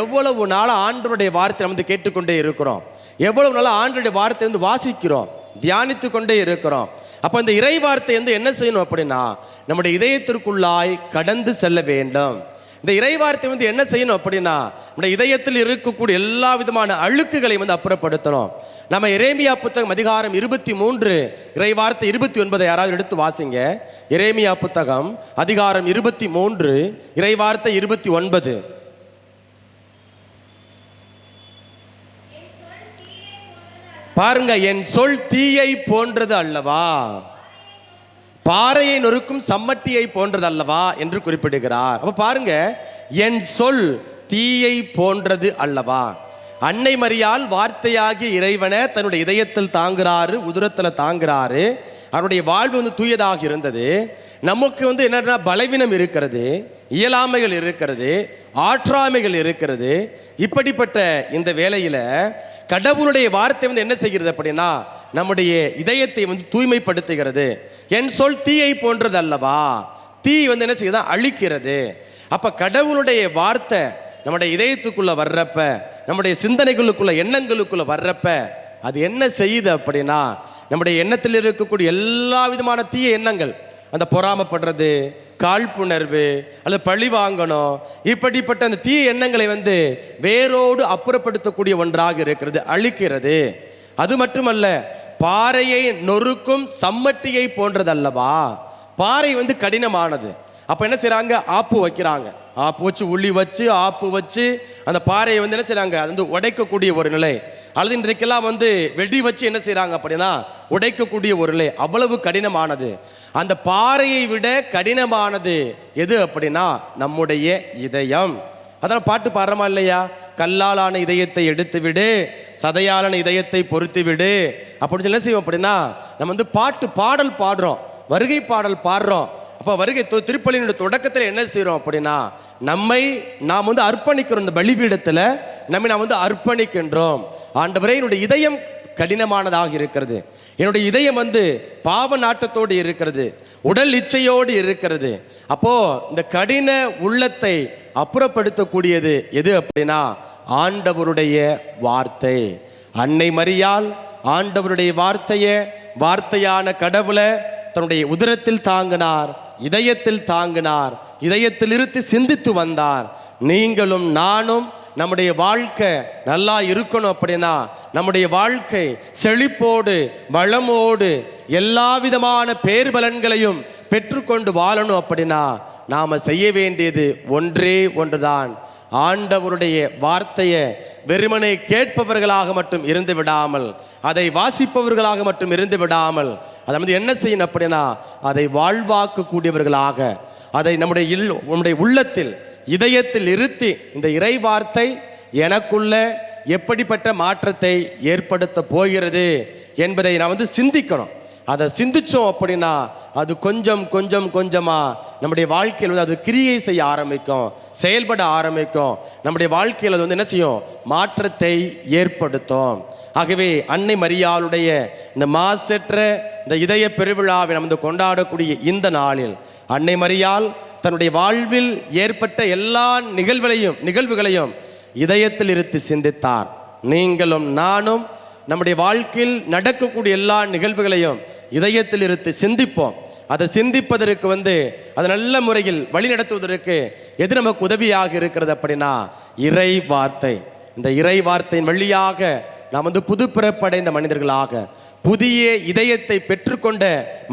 எவ்வளவு நாள் ஆண்டவருடைய வார்த்தை கேட்டுக்கொண்டே இருக்கிறோம், எவ்வளவு நாள் ஆண்டவருடைய வார்த்தை வாசிக்கிறோம், தியானித்து கொண்டே இருக்கிறோம். அப்போ இந்த இறை வார்த்தை என்ன செய்யணும் அப்படின்னா, நம்முடைய இதயத்திற்குள்ளாய் கடந்து செல்ல வேண்டும். இந்த இறை வார்த்தை என்ன செய்யணும் அப்படின்னா, நம்முடைய இதயத்தில் இருக்கக்கூடிய எல்லா விதமான அழுக்குகளை அப்புறப்படுத்தணும். நம்ம எரேமியா புத்தகம் அதிகாரம் 23 இறை வார்த்தை 29 யாராவது எடுத்து வாசிங்க. எரேமியா புத்தகம் அதிகாரம் 23 இறை வார்த்தை 29. பாருங்க, என் சொல் தீயை போன்றது அல்லவா, பாறையை நொறுக்கும் சம்மட்டியை போன்றது அல்லவா என்று குறிப்பிடுகிறார். அப்ப பாருங்க, என் சொல் தீயை போன்றது அல்லவா. அன்னை மரியாள் வார்த்தையாகிய இறைவனை தன்னுடைய இதயத்தில் தாங்குறாரு, உதரத்தில் தாங்குறாரு. அவருடைய வாழ்வு தூயதாக இருந்தது. நமக்கு என்னன்னா பலவீனம் இருக்கிறது, இயலாமைகள் இருக்கிறது, ஆற்றாமைகள் இருக்கிறது. இப்படிப்பட்ட இந்த வேளையில கடவுளுடைய வார்த்தை என்ன செய்கிறது அப்படின்னா, நம்முடைய இதயத்தை தூய்மைப்படுத்துகிறது. என் சொல் தீயை போன்றது அல்லவா, தீ என்ன செய்யுது, அழிக்கிறது. அப்ப கடவுளுடைய வார்த்தை நம்முடைய இதயத்துக்குள்ள வர்றப்ப, நம்முடைய சிந்தனைகளுக்குள்ள எண்ணங்களுக்குள்ள வர்றப்ப அது என்ன செய்யுது அப்படின்னா, நம்முடைய எண்ணத்தில் இருக்கக்கூடிய எல்லா விதமான தீய எண்ணங்கள், அந்த பொறாமப்படுறது, காழ்ப்புணர்வு அல்லது பழி வாங்கணும், இப்படிப்பட்ட அந்த தீய எண்ணங்களை வேரோடு அப்புறப்படுத்தக்கூடிய ஒன்றாக இருக்கிறது, அழிக்கிறது. அது மட்டுமல்ல, பாறையை நொறுக்கும் சம்மட்டியை போன்றது அல்லவா. பாறை கடினமானது. அப்போ என்ன செய்கிறாங்க, ஆப்பு வைக்கிறாங்க, ஆப்பு வச்சு உள்ளி வச்சு ஆப்பு வச்சு அந்த பாறையை என்ன செய்கிறாங்க, அது உடைக்கக்கூடிய ஒரு நிலை. அல்லது இன்றைக்கெல்லாம் வெடி வச்சு என்ன செய்கிறாங்க அப்படின்னா உடைக்கக்கூடிய ஒரு நிலை. அவ்வளவு கடினமானது. அந்த பாறையை விட கடினமானது எது அப்படின்னா நம்முடைய இதயம். அதனால் பாட்டு பாடுறோமா இல்லையா, கல்லாலான இதயத்தை எடுத்து விடு, சதையாலான இதயத்தை பொறுத்து விடு அப்படின்னு என்ன செய்வோம் அப்படின்னா, நம்ம பாடல் பாடுறோம், வருகை பாடல் பாடுறோம். அப்போ வருகை திருப்பலியினுடைய தொடக்கத்தில் என்ன செய்கிறோம் அப்படின்னா, நம்மை நாம் அர்ப்பணிக்கிறோம். இந்த பலிபீடத்தில் நம்மை நாம் அர்ப்பணிக்கின்றோம். ஆண்டவரே, என்னுடைய இதயம் கடினமானதாக இருக்கிறது, என்னுடைய இதயம் பாவ நாட்டத்தோடு இருக்கிறது, உடல் இச்சையோடு இருக்கிறது. அப்போ இந்த கடின உள்ளத்தை அப்புறப்படுத்தக்கூடியது எது அப்படின்னா ஆண்டவருடைய வார்த்தை. அன்னை மரியாள் ஆண்டவருடைய வார்த்தையான கடவுளை தன்னுடைய உதரத்தில் தாங்கினார், இதயத்தில் தாங்கினார், இதயத்தில் இருத்தி சிந்தித்து வந்தார். நீங்களும் நானும் நம்முடைய வாழ்க்கை நல்லா இருக்கணும் அப்படின்னா, நம்முடைய வாழ்க்கை செழிப்போடு வளமோடு எல்லா விதமான பேர் பலன்களையும் பெற்றுக்கொண்டு வாழணும் அப்படின்னா நாம் செய்ய வேண்டியது ஒன்றே ஒன்றுதான். ஆண்டவருடைய வார்த்தையை வெறுமனை கேட்பவர்களாக மட்டும் இருந்து விடாமல், அதை வாசிப்பவர்களாக மட்டும் இருந்து விடாமல், அதை என்ன செய்யணும் அப்படின்னா அதை வாழ்வாக்க கூடியவர்களாக, அதை நம்முடைய உள்ளத்தில் இதயத்தில் இருத்தி இந்த இறை வார்த்தை எனக்குள்ள எப்படிப்பட்ட மாற்றத்தை ஏற்படுத்த போகிறது என்பதை நான் சிந்திக்கணும். அதை சிந்திச்சோம் அப்படின்னா அது கொஞ்சம் கொஞ்சமாக நம்முடைய வாழ்க்கையில் அது கிரியை செய்ய ஆரம்பிக்கும், செயல்பட ஆரம்பிக்கும். நம்முடைய வாழ்க்கையில் அது என்ன செய்யும், மாற்றத்தை ஏற்படுத்தும். ஆகவே அன்னை மரியாளுடைய இந்த மாசற்ற இந்த இதய பெருவிழாவை நம்ம கொண்டாடக்கூடிய இந்த நாளில் அன்னை மரியாள் தன்னுடைய வாழ்வில் ஏற்பட்ட எல்லா நிகழ்வுகளையும் இதயத்தில் இருத்தி சிந்தித்தார். நீங்களும் நானும் நம்முடைய வாழ்க்கையில் நடக்கக்கூடிய எல்லா நிகழ்வுகளையும் இதயத்தில் இருத்தி சிந்திப்போம். அதை சிந்திப்பதற்கு அதை நல்ல முறையில் வழி நடத்துவதற்கு எது நமக்கு உதவியாக இருக்கிறது அப்படின்னா இறை வார்த்தை. இந்த இறை வார்த்தையின் வழியாக நாம் புது பிறப்படைந்த மனிதர்களாக, புதிய இதயத்தை பெற்றுக்கொண்ட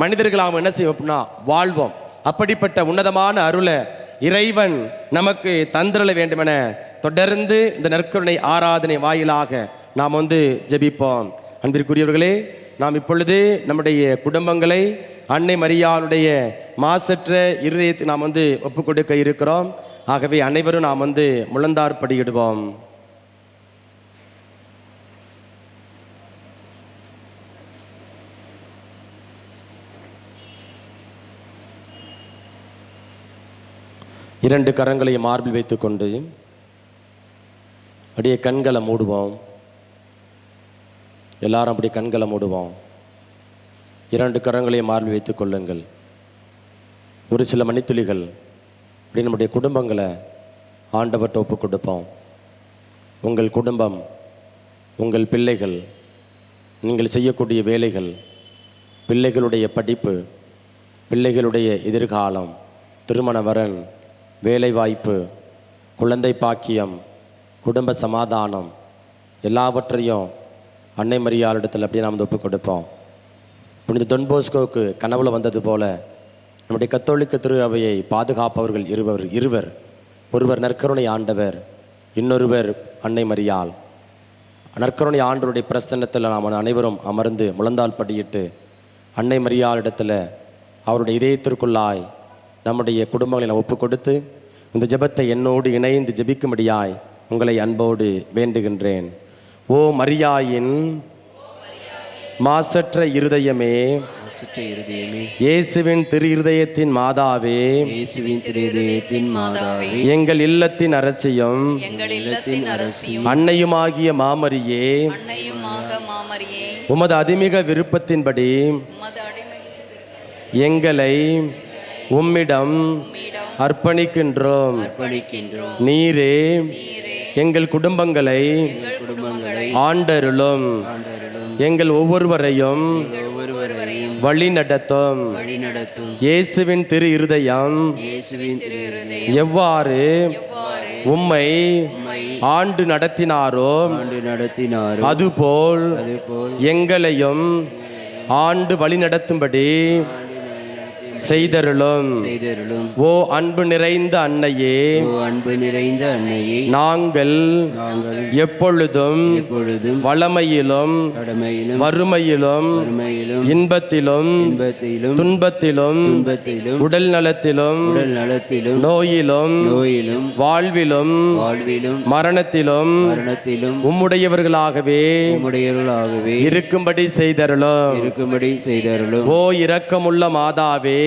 மனிதர்களாக என்ன செய்வோம் அப்படின்னா வாழ்வோம். அப்படிப்பட்ட உன்னதமான அருளை இறைவன் நமக்கு தந்திரள வேண்டுமென தொடர்ந்து இந்த நற்கருணை ஆராதனை வாயிலாக நாம் ஜெபிப்போம். அன்பிற்குரியவர்களே, நாம் இப்பொழுது நம்முடைய குடும்பங்களை அன்னை மரியாளுடைய மாசற்ற இருதயத்தை நாம் ஒப்புக் கொடுக்க இருக்கிறோம். ஆகவே அனைவரும் நாம் முழந்தார் படியிடுவோம். இரண்டு கரங்களை மார்பில் வைத்துக்கொண்டு அப்படியே கண்களை மூடுவோம். எல்லாரும் அப்படி கண்களை மூடுவோம். இரண்டு கரங்களை மார்பில் வைத்துக் கொள்ளுங்கள். ஒரு சில மணித்துளிகள் அப்படி நம்முடைய குடும்பங்களை ஆண்டவர்கிட்ட ஒப்பு கொடுப்போம். உங்கள் குடும்பம், உங்கள் பிள்ளைகள், நீங்கள் செய்யக்கூடிய வேலைகள், பிள்ளைகளுடைய படிப்பு, பிள்ளைகளுடைய எதிர்காலம், திருமண வரன், வேலைவாய்ப்பு, குழந்தை பாக்கியம், குடும்ப சமாதானம் எல்லாவற்றையும் அன்னை மரியாளிடத்தில் அப்படியே நாம் ஒப்புக் கொடுப்போம். புனித டொன் போஸ்கோவுக்கு கனவுல வந்தது போல நம்முடைய கத்தோலிக்க திரு அவையை பாதுகாப்பவர்கள் இருவர். ஒருவர் நற்கருணை ஆண்டவர், இன்னொருவர் அன்னை மரியாள். நற்கருணை ஆண்டவருடைய பிரசன்னத்தில் நாம் அனைவரும் அமர்ந்து முழந்தால் படியிட்டு அன்னை மரியாளிடத்தில் அவருடைய இதயத்திற்குள்ளாய் நம்முடைய குடும்பங்களை நாம் ஒப்பு கொடுத்து இந்த ஜெபத்தை என்னோடு இணைந்து ஜெபிக்கும்படியாய் உங்களை அன்போடு வேண்டுகின்றேன். ஓ மரியாயின் மாசற்ற இருதயமே, இயேசுவின் திரு இருதயத்தின் மாதாவே, எங்கள் இல்லத்தின் அரசியும் அன்னையுமாகிய மாமரியே, உமது அதிமிக விருப்பத்தின்படி எங்களை உம்மிடம் அர்ப்பணிக்கின்றோம். நீரே எங்கள் குடும்பங்களை ஆண்டருளும், எங்கள் ஒவ்வொருவரையும் வழி நடத்தும். இயேசுவின் திரு இருதயம் எவ்வாறு உம்மை ஆண்டு நடத்தினாரோ அதுபோல் எங்களையும் ஆண்டு வழி நடத்தும்படி செய்தருளும். ஓ அன்பு நிறைந்த அன்னையே, நாங்கள் எப்பொழுதும் வளமையிலும் வறுமையிலும் இன்பத்திலும் துன்பத்திலும் உடல் நலத்திலும் நோயிலும் வாழ்விலும் மரணத்திலும் உம்முடையவர்களாகவே இருக்கும்படி செய்தருளும். ஓ இரக்கமுள்ள மாதாவே,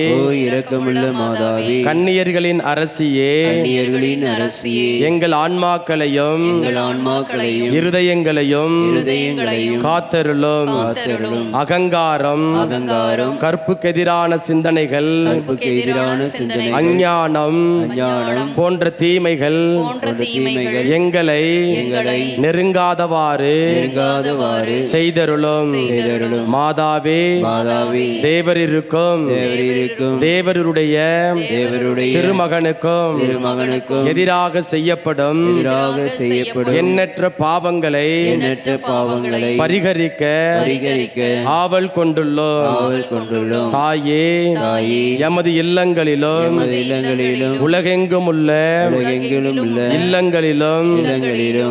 இரக்கமுள்ள மாதாவே, கன்னியர்களின் அரசியே, எங்கள் ஆன்மாக்களையும் இருதயங்களையும் காத்தருளும். அகங்காரம், கற்புக்கெதிரான சிந்தனைகள், அஞ்ஞானம் போன்ற தீமைகள் எங்களை நெருங்காதவாறு செய்தருளும். மாதாவே, தேவர் இருக்கும் தேவருடைய திருமகனுக்கும் எதிராக செய்யப்படும் எண்ணற்ற பாவங்களை பரிகரிக்க ஆவல் கொண்டுள்ளோம். தாயே, எமது இல்லங்களிலும் உலகெங்கும் உள்ள இல்லங்களிலும்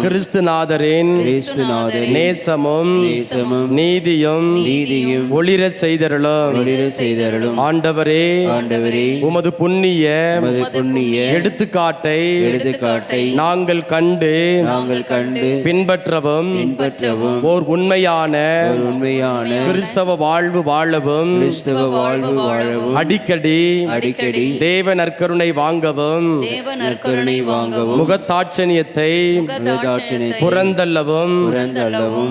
கிறிஸ்துநாதரின் நேசமும் நீதியும் ஒளிர செய்தருளும். ஆண்டவரே, உமது புண்ணிய எடுத்துக்காட்டை நாங்கள் கண்டு பின்பற்றவும் ஓர் உண்மையான கிறிஸ்தவ வாழ்வு வாழவும் அடிக்கடி தேவ நற்கருணை வாங்கவும் முகத்தாட்சணியத்தை புறந்தள்ளவும்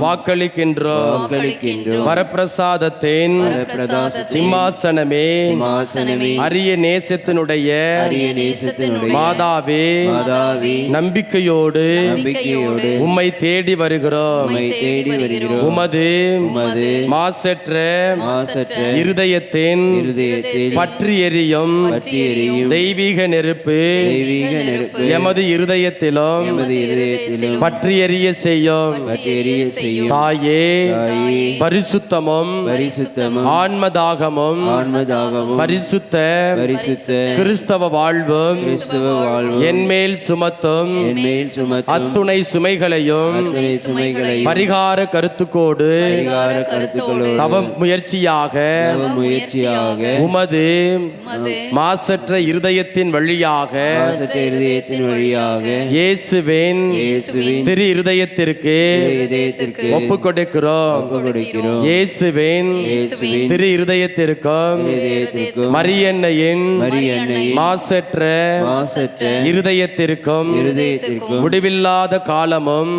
வாக்களிக்கின்றோம். வரப்பிரசாதத்தின் சிம்மாசனமே, அரிய நேசத்தினுடைய மாதாவே, நம்பிக்கையோடு உம்மை தேடி வருகிறோம். உமது மாசற்ற இருதயத்தின் பற்றி எரியும் தெய்வீக நெருப்பு எமது இருதயத்திலும் பற்றி எரிய செய்யும். தாயே, பரிசுத்தமும் ஆன்மதாகமும் பரிசுத்த பரிசுத்த கிறிஸ்தவ வாழ்வும் கிறிஸ்துவ வாழ்வும் என்மேல் சுமத்தும் என்மேல் சுமத்தும் அத்துணை சுமைகளையும் அத்தனை சுமைகளையும் பரிகார கருத்துக்கோடு பரிகார கருத்துக்களோடு தவ முயற்சியாக உமது மாசற்ற இருதயத்தின் வழியாக மாசற்ற இருதயத்தின் வழியாக இயேசுவின் திரு இருதயத்திற்கு ஒப்பு கொடுக்கிறோம். இயேசுவின் திரு இருதயத்திற்கும் மரியன்னையின் மாசற்ற இருதயத்திற்கும் முடிவில்லாத காலமும்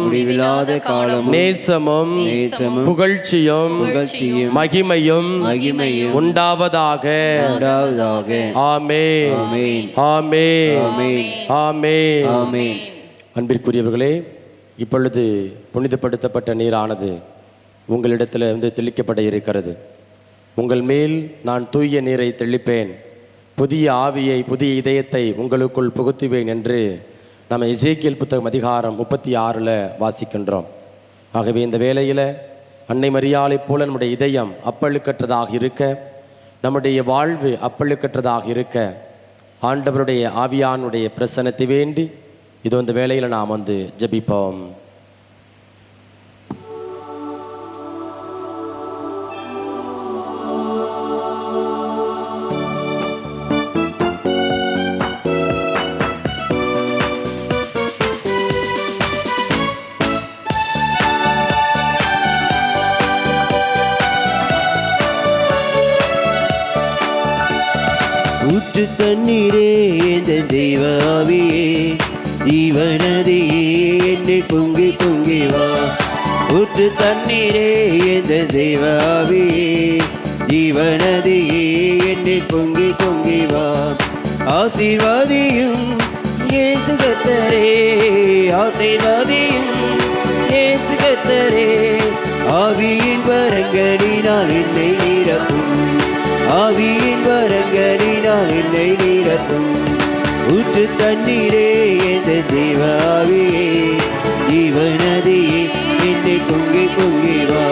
நேசமும் புகழ்ச்சியும் மகிமையும் உண்டாவதாக. ஆமென் ஆமென் ஆமென். அன்பிற்குரியவர்களே, இப்பொழுது புனிதப்படுத்தப்பட்ட நீரானது உங்களிடத்தில் வந்து தெளிக்கப்பட இருக்கிறது. உங்கள் மேல் நான் தூய நீரை தெளிப்பேன், புதிய ஆவியை புதிய இதயத்தை உங்களுக்குள் புகுத்துவேன் என்று நம்ம எசேக்கியேல் புத்தகம் அதிகாரம் 36 வாசிக்கின்றோம். ஆகவே இந்த வேளையில் அன்னை மரியாளைப் போல நம்முடைய இதயம் அப்பழுக்கற்றதாக இருக்க, நம்முடைய வாழ்வு அப்பழுக்கற்றதாக இருக்க ஆண்டவருடைய ஆவியானுடைய பிரசன்னத்தை வேண்டி இது இந்த வேளையில் நாம் வந்து ஜெபிப்போம். ஊற்று தண்ணீரே என்ற தெய்வ ஆவியே, ஜீவநதியே என்னை பொங்கி பொங்கி வா. ஊற்று தண்ணீரே என்ற தெய்வ ஆவியே, ஜீவநதியே என்னை பொங்கி பொங்கி வா. ஆசீர்வாதியும் இயேசு கர்த்தரே, ஆசீர்வாதியும் இயேசு கர்த்தரே, ஆவியின் வரங்களினால் என்னை நிரப்பும், ஆவியின் வரங்களினால் என்னை நிரப்பும். ஊற்று தண்ணீரே என்ற தெய்வ ஆவியே, ஜீவநதியே என்னை பொங்கி பொங்கி வா.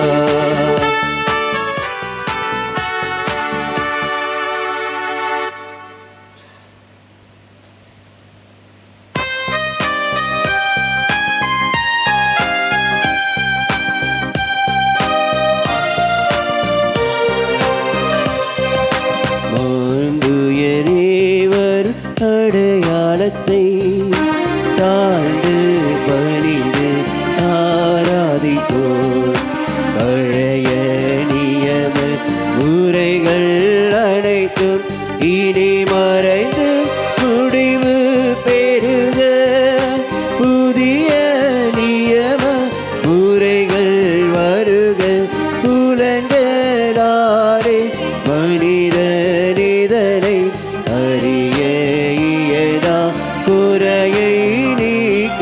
அடையாளத்தை தாழ்ந்து பணிந்து ஆராதிப்போம். பழைய நியம முறைகள் அனைத்தும் இனி மறைந்து முடிவு பெறுக. புதிய நியம முறைகள் வருக. புலன்களாரே மனிதனிதனை அறிய இயலா குறையை நீக்க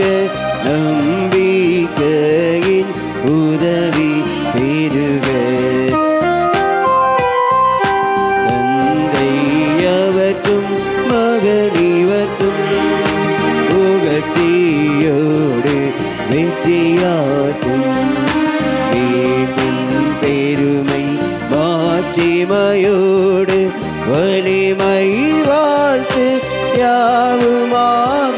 நம்பிக்கையின் உதவி பெறுக. தந்தையவர்க்கும் மகனிவர்க்கும் உகத்தியோடு வெற்றியாற்றும். மீட்பின் பெருமை மாட்சிமையோடு வலிமை வாழ்த்து யாவுமாக.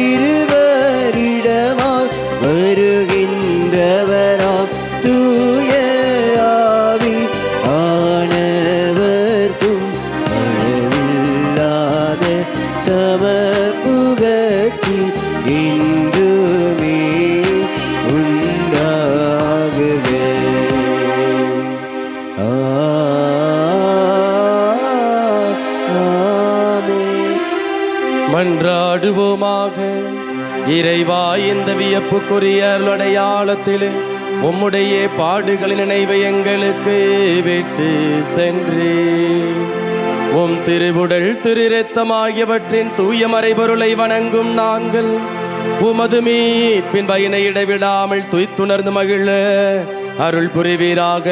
இருவரிடமாய் வருகின்றவராம் தூய ஆவி ஆனவர்க்கும் அளவில்லாத சமபுகழ்ச்சி இன்றுமே உண்டாகுக. மன்றாடுவோமாக. இறைவா, இந்த வியப்புக்குரிய அடையாளத்தில் உம்முடைய பாடுகளின் நினைவை எங்களுக்கு விட்டு சென்று உம் திருவுடல் திரு இரத்தம் ஆகியவற்றின் தூய மறைபொருளை வணங்கும் நாங்கள் உமது மீட்பின் பயனை இடைவிடாமல் துய்த்துணர்ந்து மகிழ அருள் புரிவீராக.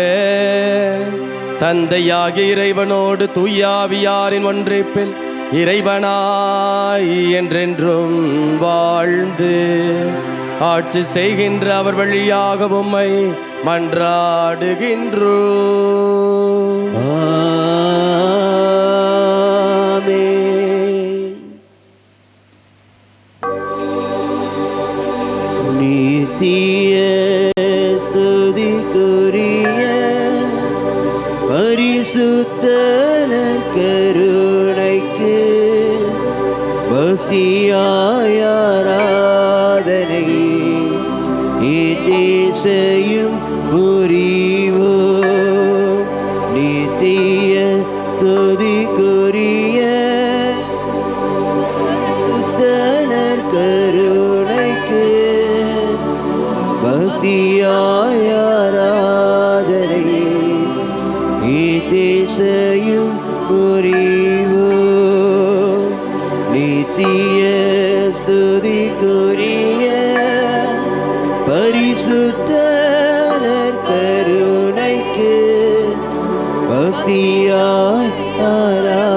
தந்தையாகிய இறைவனோடு தூய ஆவியாரின் ஒன்றிப்பில் இறைவனாய் என்றென்றும் வாழ்ந்து ஆட்சி செய்கின்ற அவர் வழியாக உம்மை மன்றாடுகின்றோம். கருணைக்கு பக்தியாய் ஆராதனை இசையும் புரிவோ நித்திய ஸ்துதிக்குரிய சுத்தனர் கருணைக்கு பக்தியாய் ஆராதனை இசையும் புரிவோ நித்திய ஸ்துதிக்குரிய பரிசுத்தனர் கருணைக்கு பக்தியாய் ஆராதனை